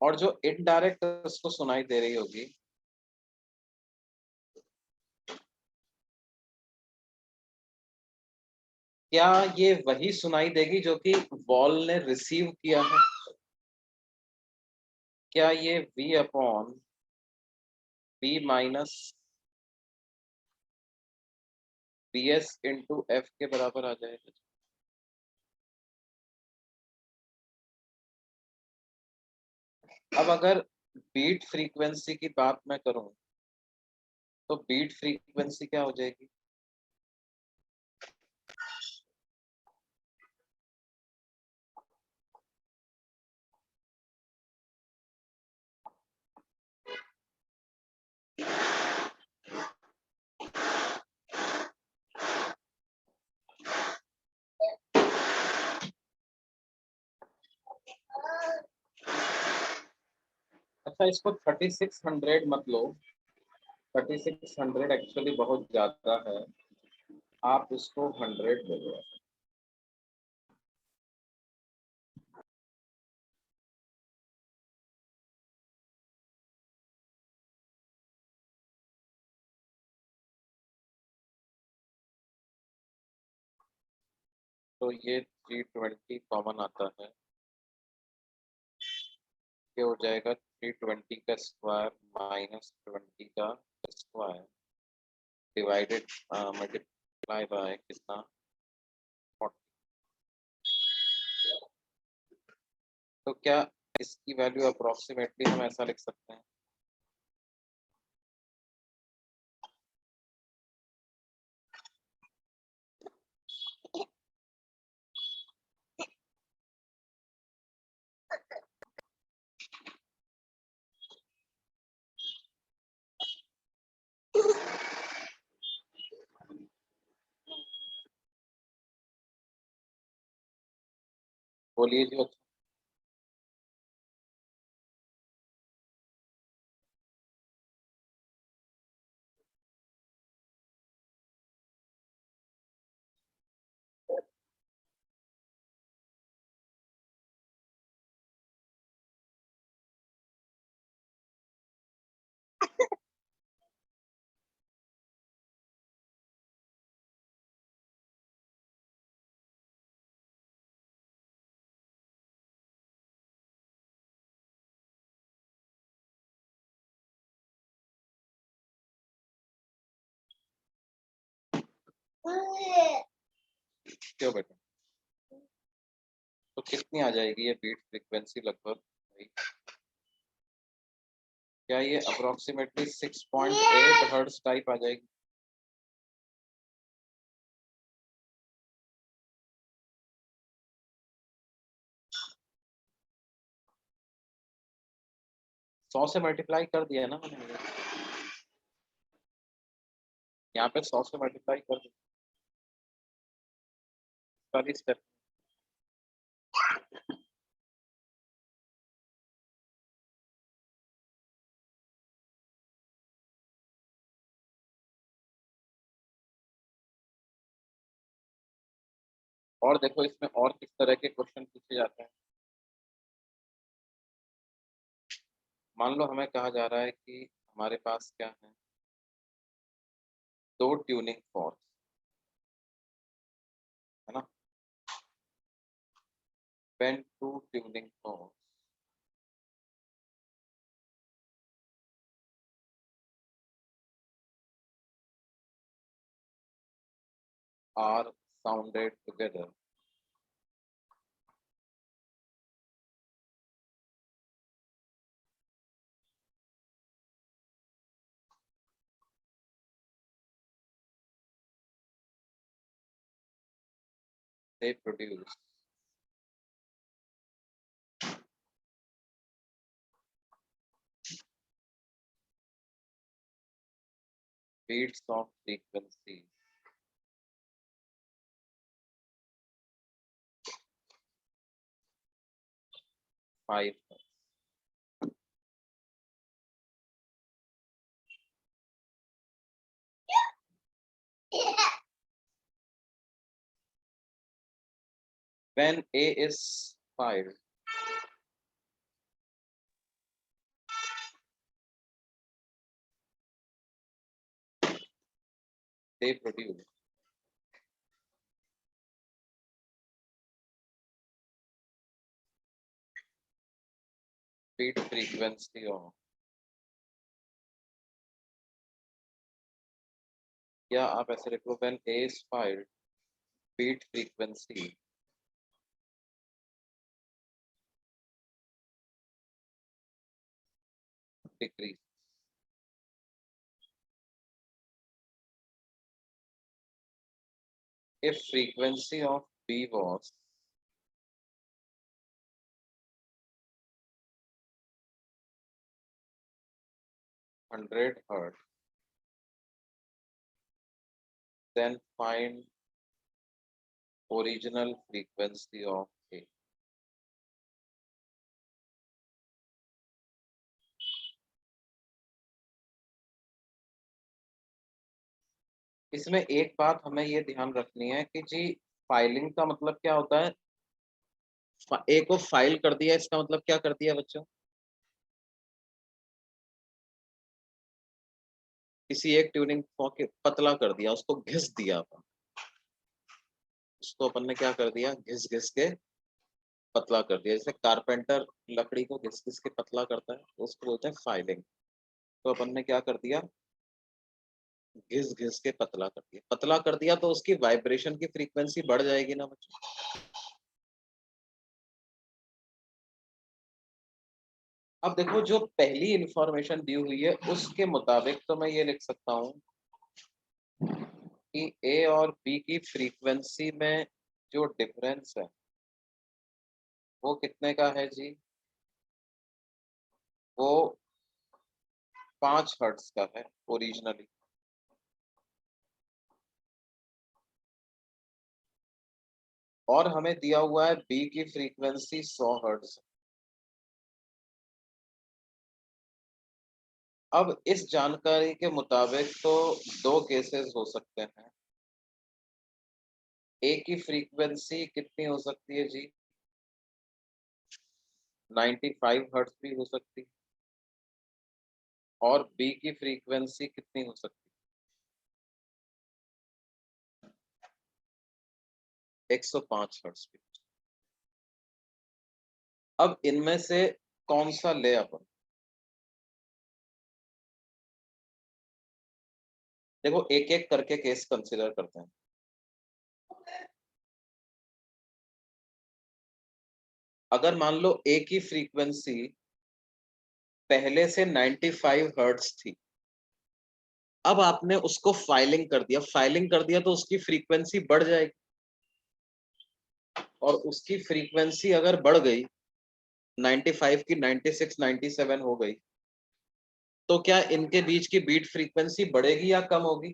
और जो इनडायरेक्ट उसको सुनाई दे रही होगी, क्या ये वही सुनाई देगी जो कि वॉल ने रिसीव किया है? क्या ये V upon B minus BS into F के बराबर आ जाएगा? अब अगर बीट फ्रीक्वेंसी की बात मैं करूं, तो बीट फ्रीक्वेंसी क्या हो जाएगी? अच्छा, इसको 3600 मत लो, 3600 एक्चुअली बहुत ज्यादा है, आप इसको 100 ले लो। तो ये 320 कॉमन आता है, ये हो जाएगा 320 का स्क्वायर माइनस 20 का स्क्वायर डिवाइडेड मल्टीप्लाई बाय कितना 40। तो क्या इसकी वैल्यू अप्रोक्सीमेटली हम ऐसा लिख सकते हैं? बोलिए जी। क्यों बेटा? तो कितनी आ जाएगी ये बीट फ्रीक्वेंसी लगभग भाई? क्या ये अप्रोक्सीमेटली 6.8 हर्ट्ज टाइप आ जाएगी? सौ से मल्टीप्लाई कर दिया ना मैंने, यहाँ पे 100 से मल्टीप्लाई कर दिया वाली स्टेप। और देखो इसमें और किस तरह के क्वेश्चन पूछे जाते हैं। मान लो हमें कहा जा रहा है कि हमारे पास क्या है, दो ट्यूनिंग फॉर्क्स, है ना। when two tuning forks are sounded together, they produce beats of frequencies 5 hertz. When A is 5, they produce beat frequency of, या आप ऐसे लिखो when A is 5, beat frequency decrease. If frequency of B was 100 hertz, then find original frequency of A. इसमें एक बात हमें ये ध्यान रखनी है कि जी फाइलिंग का मतलब क्या होता है। ए को फाइल कर दिया, इसका मतलब क्या कर दिया बच्चों, किसी एक ट्यूनिंग फॉर्क के पतला कर दिया, उसको घिस दिया अपन, उसको अपन ने क्या कर दिया, घिस घिस के पतला कर दिया। जैसे कारपेंटर लकड़ी को घिस घिस के पतला करता है, तो उसको बोलते हैं फाइलिंग। तो अपन ने क्या कर दिया, घिस घिस के पतला कर दिया। पतला कर दिया तो उसकी वाइब्रेशन की फ्रीक्वेंसी बढ़ जाएगी ना बच्चों। अब देखो जो पहली इंफॉर्मेशन दी हुई है उसके मुताबिक तो मैं ये लिख सकता हूँ कि ए और बी की फ्रीक्वेंसी में जो डिफरेंस है वो कितने का है जी, वो 5 हर्ट्ज का है ओरिजिनली। और हमें दिया हुआ है बी की फ्रीक्वेंसी 100 हर्ट्ज। अब इस जानकारी के मुताबिक तो दो केसेस हो सकते हैं। ए की फ्रीक्वेंसी कितनी हो सकती है जी, 95 हर्ट्ज भी हो सकती है, और बी की फ्रीक्वेंसी कितनी हो सकती है, 105 हर्ट्ज भी। अब इनमें से कौन सा ले अपन, देखो एक एक करके केस कंसीडर करते हैं। अगर मान लो ए की फ्रीक्वेंसी पहले से 95 हर्ट्ज थी, अब आपने उसको फाइलिंग कर दिया, फाइलिंग कर दिया तो उसकी फ्रीक्वेंसी बढ़ जाएगी, और उसकी फ्रीक्वेंसी अगर बढ़ गई 95 की 96 97 हो गई, तो क्या इनके बीच की बीट फ्रीक्वेंसी बढ़ेगी या कम होगी,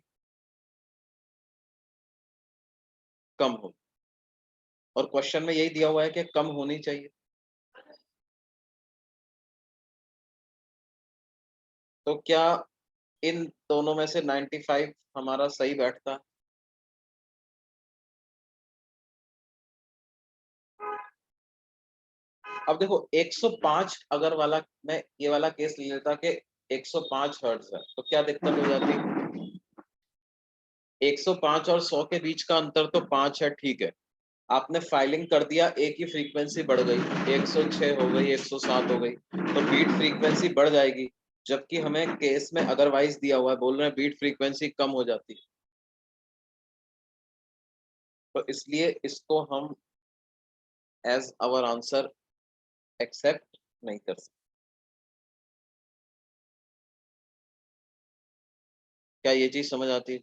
कम होगी। और क्वेश्चन में यही दिया हुआ है कि कम होनी चाहिए। तो क्या इन दोनों में से 95 हमारा सही बैठता है? अब देखो 105 अगर वाला मैं ये वाला केस ले लेता कि 105 हर्ट्ज है तो क्या दिक्कत हो जाती? 105 और 100 के बीच का अंतर तो 5 है, ठीक है। आपने फाइलिंग कर दिया, एक ही फ्रीक्वेंसी बढ़ गई, 106 हो गई, 107 हो गई, तो बीट फ्रीक्वेंसी बढ़ जाएगी, जबकि हमें केस में अदरवाइज दिया हुआ है, बोल रहे हैं बीट फ्रीक्वेंसी कम हो जाती है। तो इसलिए इसको हम एज आवर आंसर एक्सेप्ट नहीं कर सकते। क्या ये चीज समझ आती है?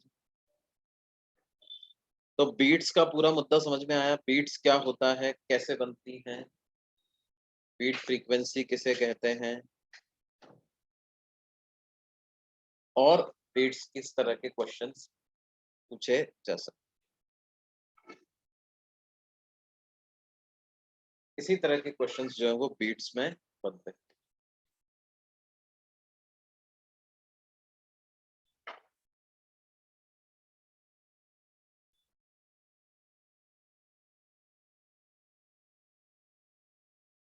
तो बीट्स का पूरा मुद्दा समझ में आया, बीट्स क्या होता है, कैसे बनती हैं, बीट फ्रीक्वेंसी किसे कहते हैं, और बीट्स किस तरह के क्वेश्चंस पूछे जा सकते। इसी तरह के क्वेश्चंस जो है वो बीट्स में बनते हैं।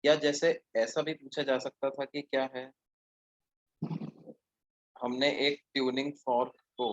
या जैसे ऐसा भी पूछा जा सकता था कि क्या है, हमने एक ट्यूनिंग फॉर्क को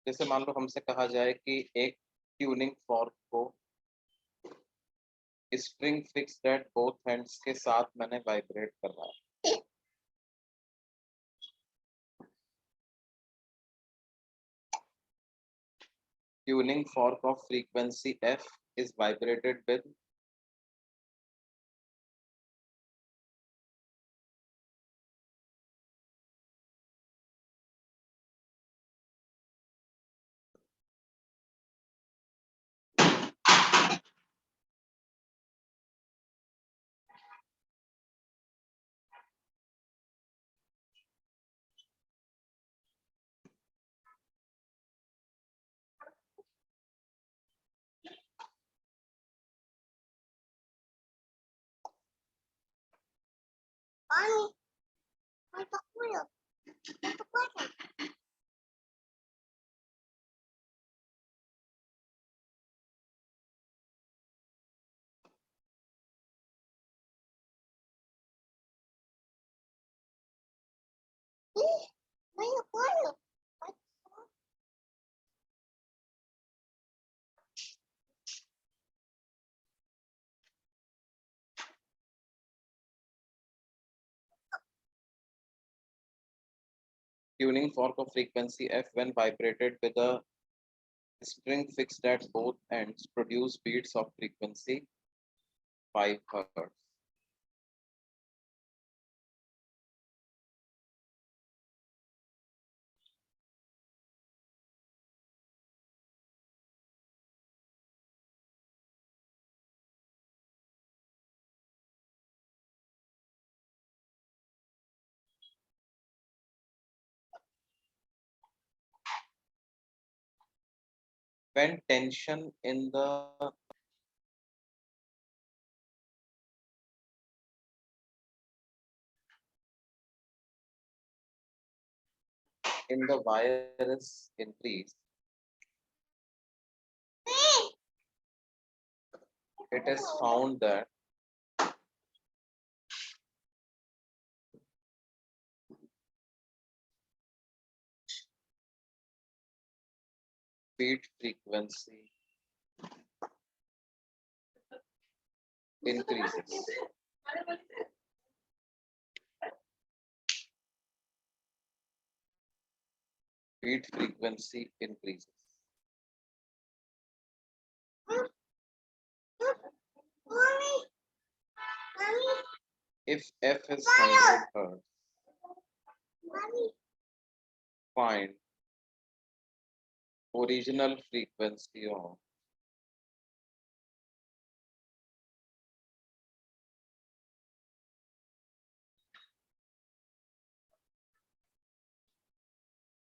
जैसे मान लो हमसे कहा जाए कि एक ट्यूनिंग फॉर्क को spring fixed at both ends के साथ मैंने वाइब्रेट कर रहा है। Tuning fork of frequency f is vibrated with tuning fork of frequency f when vibrated with a spring fixed at both ends produce beats of frequency 5 Hz. When tension in the wire is increased, it is found that beat frequency increases. Beat frequency increases. If f is 100 Hz, find original frequency of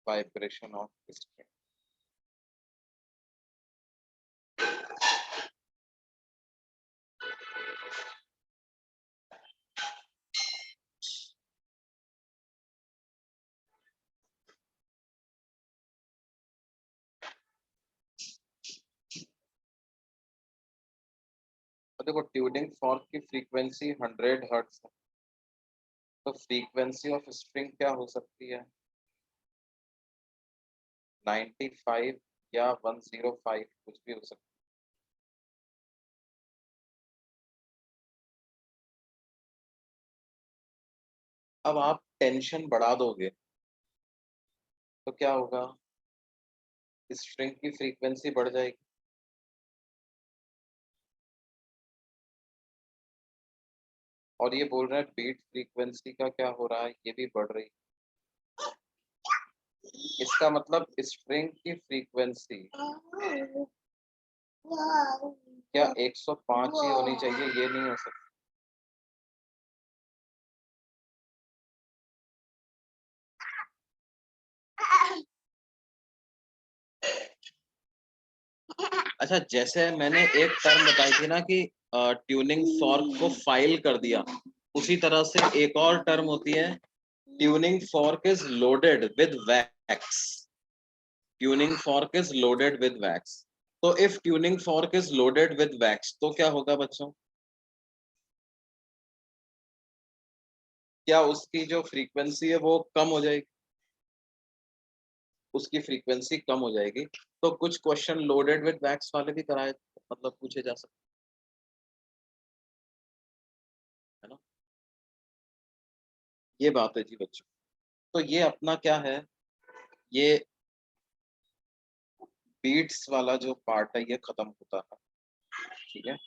vibration of string. देखो tuning fork की frequency 100 hertz है, तो frequency of string क्या हो सकती है? 95 या 105, कुछ भी हो सकता है। अब आप टेंशन बढ़ा दोगे तो क्या होगा? स्ट्रिंग की फ्रीक्वेंसी बढ़ जाएगी। और ये बोल रहा है बीट फ्रीक्वेंसी का क्या हो रहा है, ये भी बढ़ रही। इसका मतलब स्ट्रिंग की फ्रीक्वेंसी क्या 105 ही होनी चाहिए? ये नहीं हो सकता। अच्छा, जैसे मैंने एक टर्म बताई थी ना कि ट्यूनिंग फॉर्क को फाइल कर दिया, उसी तरह से एक और टर्म होती है, tuning fork is loaded with wax. Tuning fork is loaded with wax. तो if tuning fork is loaded with wax तो क्या होगा बच्चों? क्या उसकी जो फ्रीक्वेंसी है वो कम हो जाएगी? उसकी फ्रीक्वेंसी कम हो जाएगी। तो कुछ क्वेश्चन लोडेड विद वैक्स वाले भी कराए, मतलब पूछे जा सकते है ना। ये बात है जी बच्चों। तो ये अपना क्या है, ये बीट्स वाला जो पार्ट है ये खत्म होता है। ठीक है।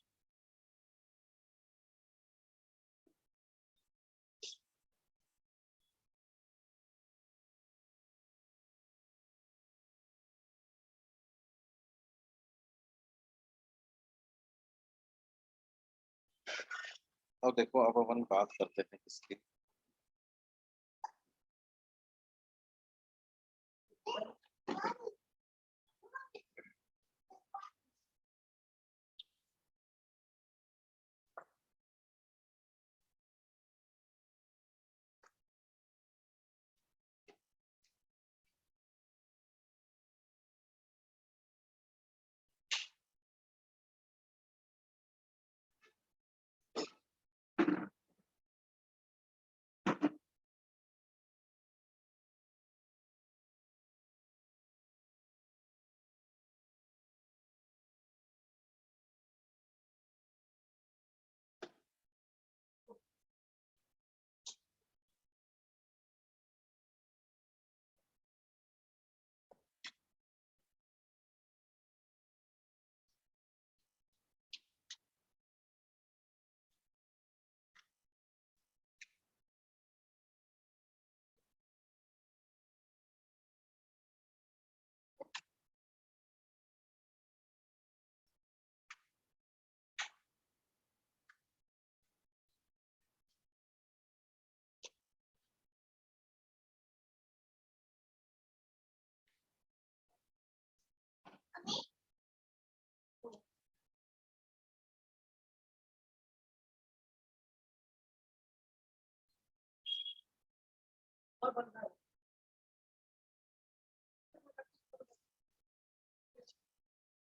और देखो अब अपन बात करते हैं इसकी।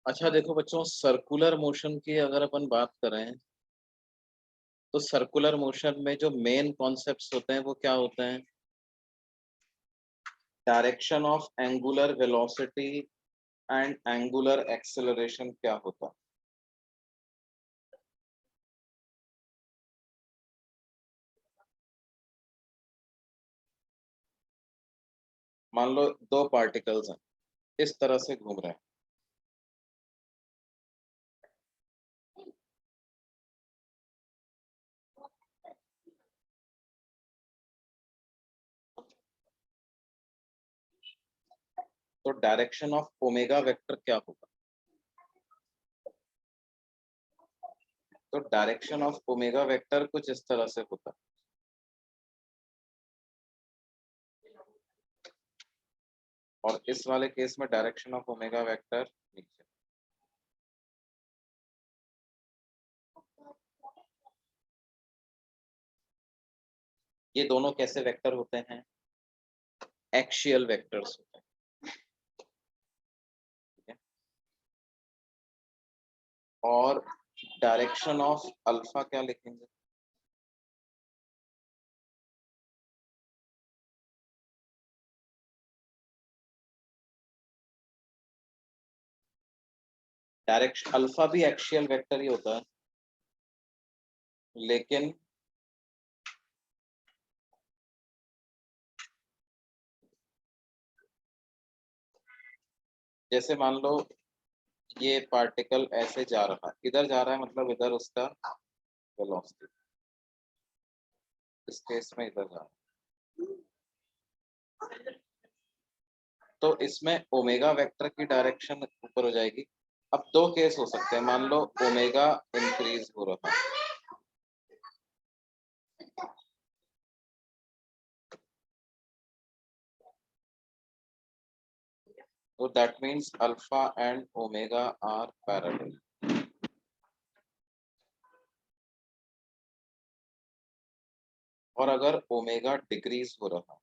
अच्छा देखो बच्चों, सर्कुलर मोशन की अगर अपन बात करें तो सर्कुलर मोशन में जो मेन कॉन्सेप्ट्स होते हैं वो क्या होते हैं? Direction of angular velocity and angular acceleration क्या होता है? मान लो दो पार्टिकल्स हैं, इस तरह से घूम रहे हैं, तो डायरेक्शन ऑफ ओमेगा वेक्टर क्या होगा? तो डायरेक्शन ऑफ ओमेगा वेक्टर कुछ इस तरह से होता है। और इस वाले केस में डायरेक्शन ऑफ ओमेगा वेक्टर नीचे। ये दोनों कैसे वेक्टर होते हैं? एक्सियल वेक्टर्स होते हैं। ठीक है, और डायरेक्शन ऑफ अल्फा क्या लिखेंगे? डायरेक्शन अल्फा भी एक्सियल वेक्टर ही होता है, लेकिन जैसे मान लो ये पार्टिकल ऐसे जा रहा है, इधर जा रहा है मतलब इधर उसका वेलोसिटी, इस केस में इधर जा रहा है, तो इसमें ओमेगा वेक्टर की डायरेक्शन ऊपर हो जाएगी। अब दो केस हो सकते हैं, मान लो ओमेगा इंक्रीज हो रहा है, तो that means alpha and omega are parallel. और अगर ओमेगा डिक्रीज हो रहा है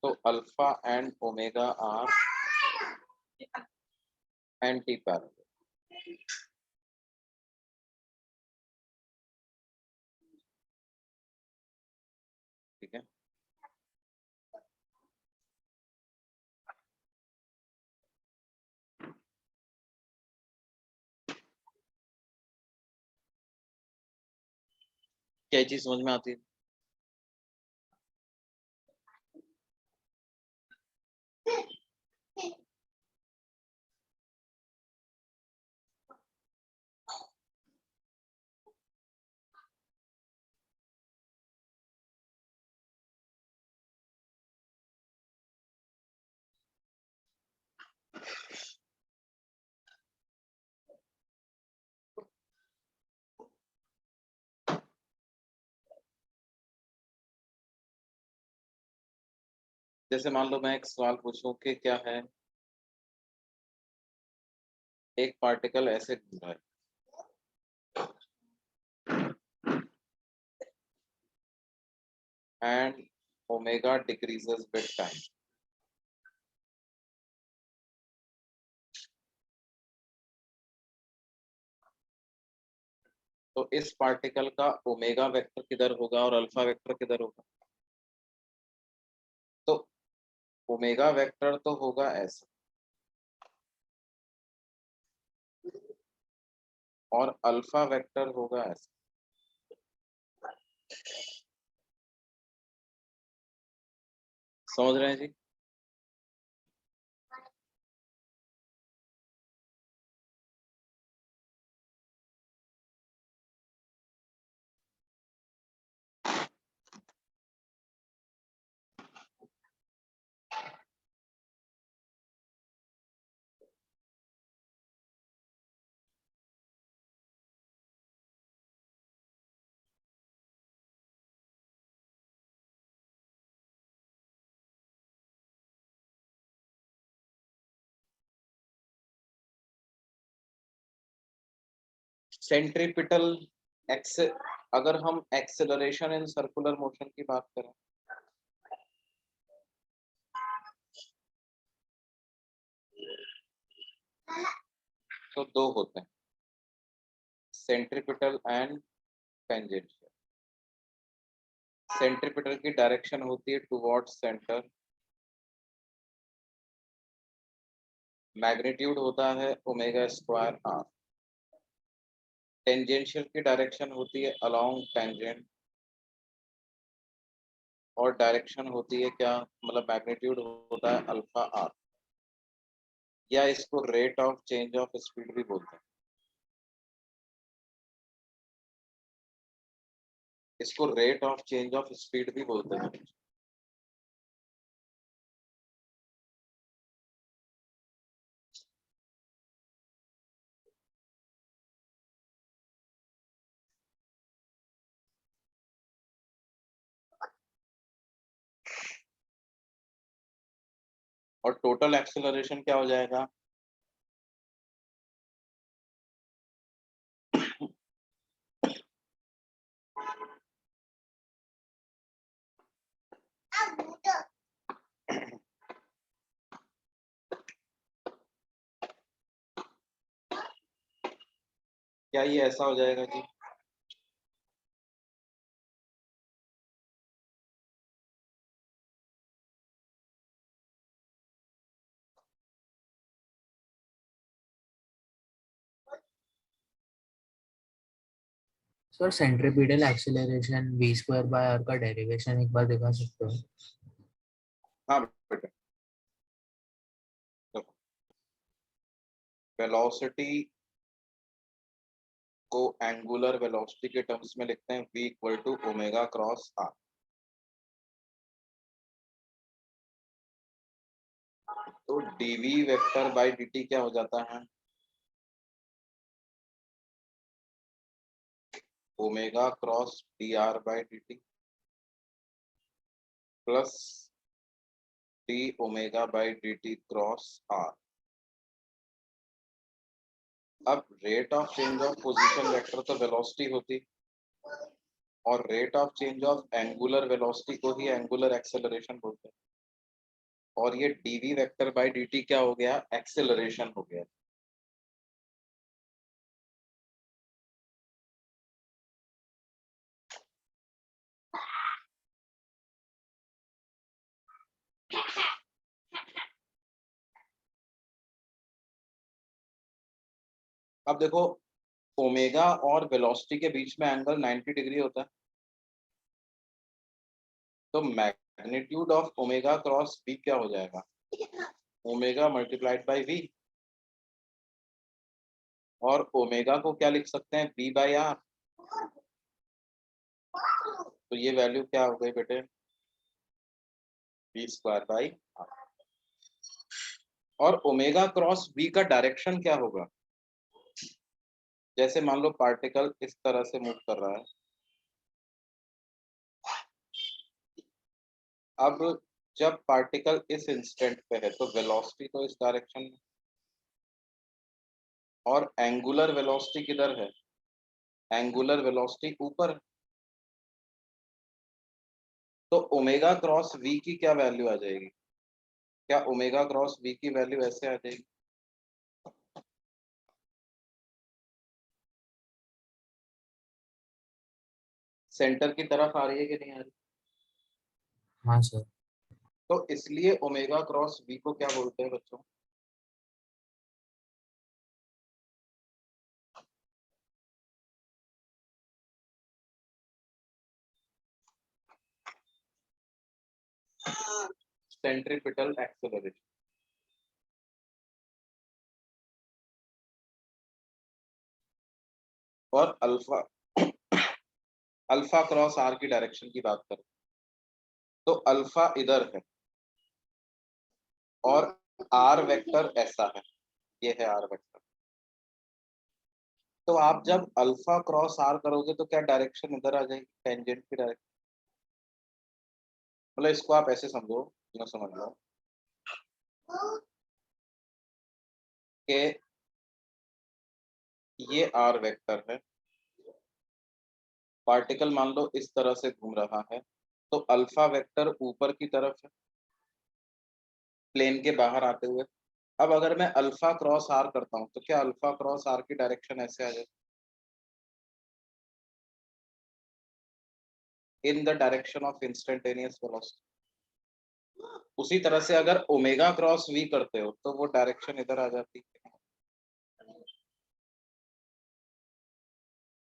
तो alpha and omega are anti parallel. ठीक है, क्या चीज समझ में आती है? जैसे मान लो मैं एक सवाल पूछूं कि क्या है, एक पार्टिकल ऐसे घूम रहा है and omega decreases with time. तो इस पार्टिकल का ओमेगा वेक्टर किधर होगा और अल्फा वेक्टर किधर होगा? तो ओमेगा वेक्टर तो होगा ऐसा और अल्फा वेक्टर होगा ऐसा। समझ रहे हैं जी? सेंट्रीपिटल एक्स, अगर हम एक्सेलरेशन इन सर्कुलर मोशन की बात करें तो दो होते हैं, सेंट्रीपिटल एंड टेंजेंशियल। सेंट्रीपिटल की डायरेक्शन होती है टुवर्ड्स सेंटर, मैग्नीट्यूड होता है ओमेगा स्क्वायर आर। टेंजेंशियल की डायरेक्शन होती है अलोंग टेंजेंट, और डायरेक्शन होती है क्या, मतलब मैग्नीट्यूड होता है अल्फा आर, या इसको rate of change of speed भी बोलते हैं। इसको rate of change of speed भी बोलते हैं। और टोटल एक्सेलरेशन क्या हो जाएगा? क्या ये ऐसा हो जाएगा जी? Sir centripetal acceleration v square by r का डेरिवेशन एक बार दिखा सकते हो? हाँ बेटा, देखो वेलोसिटी को एंगुलर वेलोसिटी के टर्म्स में लिखते हैं v equal to omega cross r। तो dv वेक्टर बाय dt क्या हो जाता है? Omega cross dr by dt plus d omega by dt cross r। अब rate of change of position vector तो वेलोसिटी होती, और rate of change of angular velocity को ही एंगुलर एक्सेलरेशन बोलते हैं। और ये dv वेक्टर बाय dt क्या हो गया? एक्सेलरेशन हो गया। अब देखो ओमेगा और वेलोसिटी के बीच में एंगल 90 डिग्री होता है, तो magnitude of omega cross v क्या हो जाएगा? Omega multiplied by v। और ओमेगा को क्या लिख सकते हैं? v by r। तो ये वैल्यू क्या हो गई बेटे? v square by r। और ओमेगा क्रॉस v का डायरेक्शन क्या होगा? जैसे मान लो पार्टिकल इस तरह से मूव कर रहा है, अब जब पार्टिकल इस इंस्टेंट पे है तो वेलोसिटी तो इस डायरेक्शन में, और एंगुलर वेलोसिटी किधर है? एंगुलर वेलोसिटी ऊपर है। तो ओमेगा क्रॉस v की क्या वैल्यू आ जाएगी? क्या ओमेगा क्रॉस v की वैल्यू ऐसे आ जाएगी? सेंटर की तरफ आ रही है कि नहीं आ रही? हाँ सर। तो इसलिए ओमेगा क्रॉस v को क्या बोलते हैं बच्चों? Centripetal acceleration. और अल्फा अल्फा क्रॉस r की डायरेक्शन की बात करें तो अल्फा इधर है और r वेक्टर ऐसा है, ये है r वेक्टर। तो आप जब अल्फा क्रॉस r करोगे तो क्या डायरेक्शन इधर आ जाएगी? टेंजेंट की डायरेक्शन। मतलब इसको आप ऐसे समझो, ना समझ लो कि ये r वेक्टर है, पार्टिकल मान लो इस तरह से घूम रहा है, तो अल्फा वेक्टर ऊपर की तरफ है प्लेन के बाहर आते हुए। अब अगर मैं अल्फा क्रॉस r करता हूं तो क्या अल्फा क्रॉस r की डायरेक्शन ऐसे आ जाएगी? In the direction of instantaneous velocity. उसी तरह से अगर ओमेगा क्रॉस v करते हो तो वो डायरेक्शन इधर आ जाती है।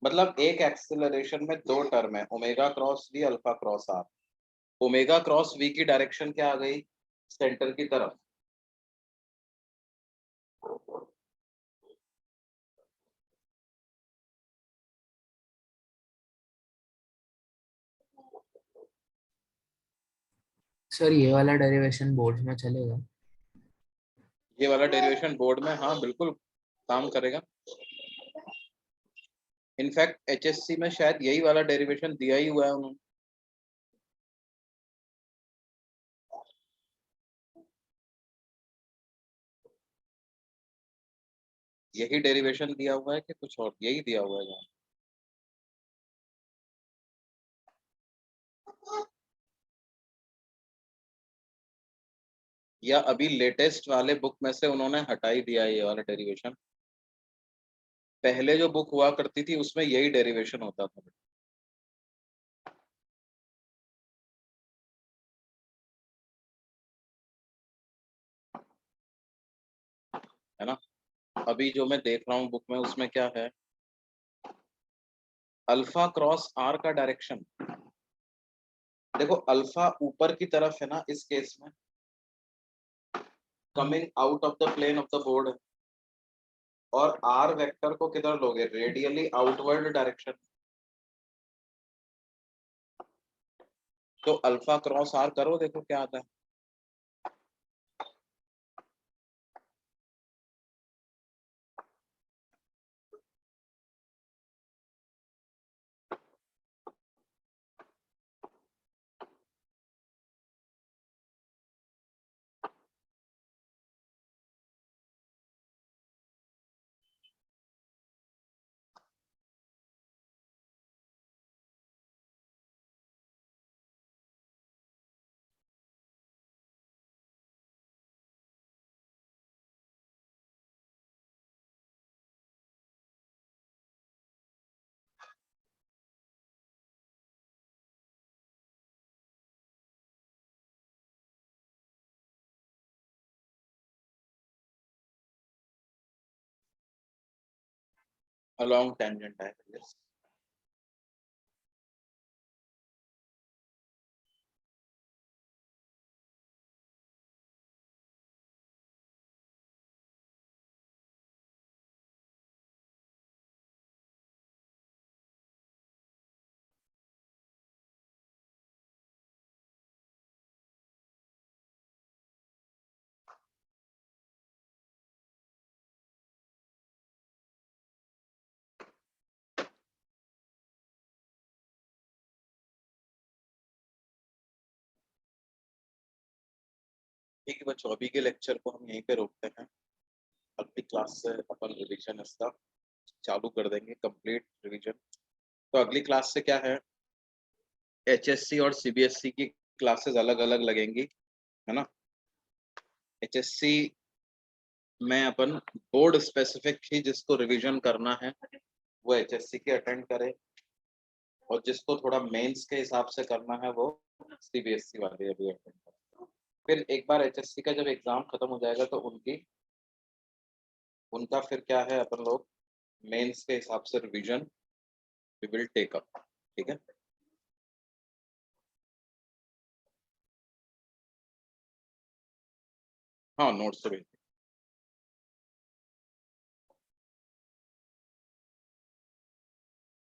मतलब एक एक्सेलरेशन में दो टर्म है, omega cross v, alpha cross r। Omega cross v की डायरेक्शन क्या आ गई? सेंटर की तरफ। सर ये वाला डेरिवेशन बोर्ड में चलेगा? ये वाला डेरिवेशन बोर्ड में, हाँ बिल्कुल काम करेगा। इनफैक्ट एचएससी में शायद यही वाला डेरिवेशन दिया ही हुआ है उन्होंने। यही डेरिवेशन दिया हुआ है कि कुछ और? यही दिया हुआ है जहाँ। या अभी लेटेस्ट वाले बुक में से उन्होंने हटा ही दिया ये वाला डेरिवेशन? पहले जो बुक हुआ करती थी उसमें यही डेरिवेशन होता था। है ना? अभी जो मैं देख रहा हूँ बुक में, उसमें क्या है, अल्फा क्रॉस आर का डायरेक्शन। देखो अल्फा ऊपर की तरफ है ना इस केस में, coming out of the plane of the board है, और आर वेक्टर को किधर लोगे? Radially outward direction. तो अल्फा क्रॉस आर करो, देखो क्या आता है। अलोंग टेंजेंट है। yes. ठीक है बच्चों, अभी के लेक्चर को हम यहीं पे रोकते हैं। अगली क्लास से अपन रिवीजन इसका चालू कर देंगे, कंप्लीट रिवीजन। तो अगली क्लास से क्या है, एचएससी और सीबीएसई की क्लासेस अलग अलग लगेंगी, है ना? एचएससी में अपन बोर्ड स्पेसिफिक ही जिसको रिवीजन करना है वो एचएससी की अटेंड करे, और जिसको थोड़ा मेंस के हिसाब से करना है वो सीबीएसई वाले अभी अटेंड करे। फिर एक बार एचएससी का जब एग्जाम खत्म हो जाएगा तो उनका फिर क्या है, अपन लोग मेंस के हिसाब से revision we will take up. ठीक है? हाँ, नोट्स तो भेज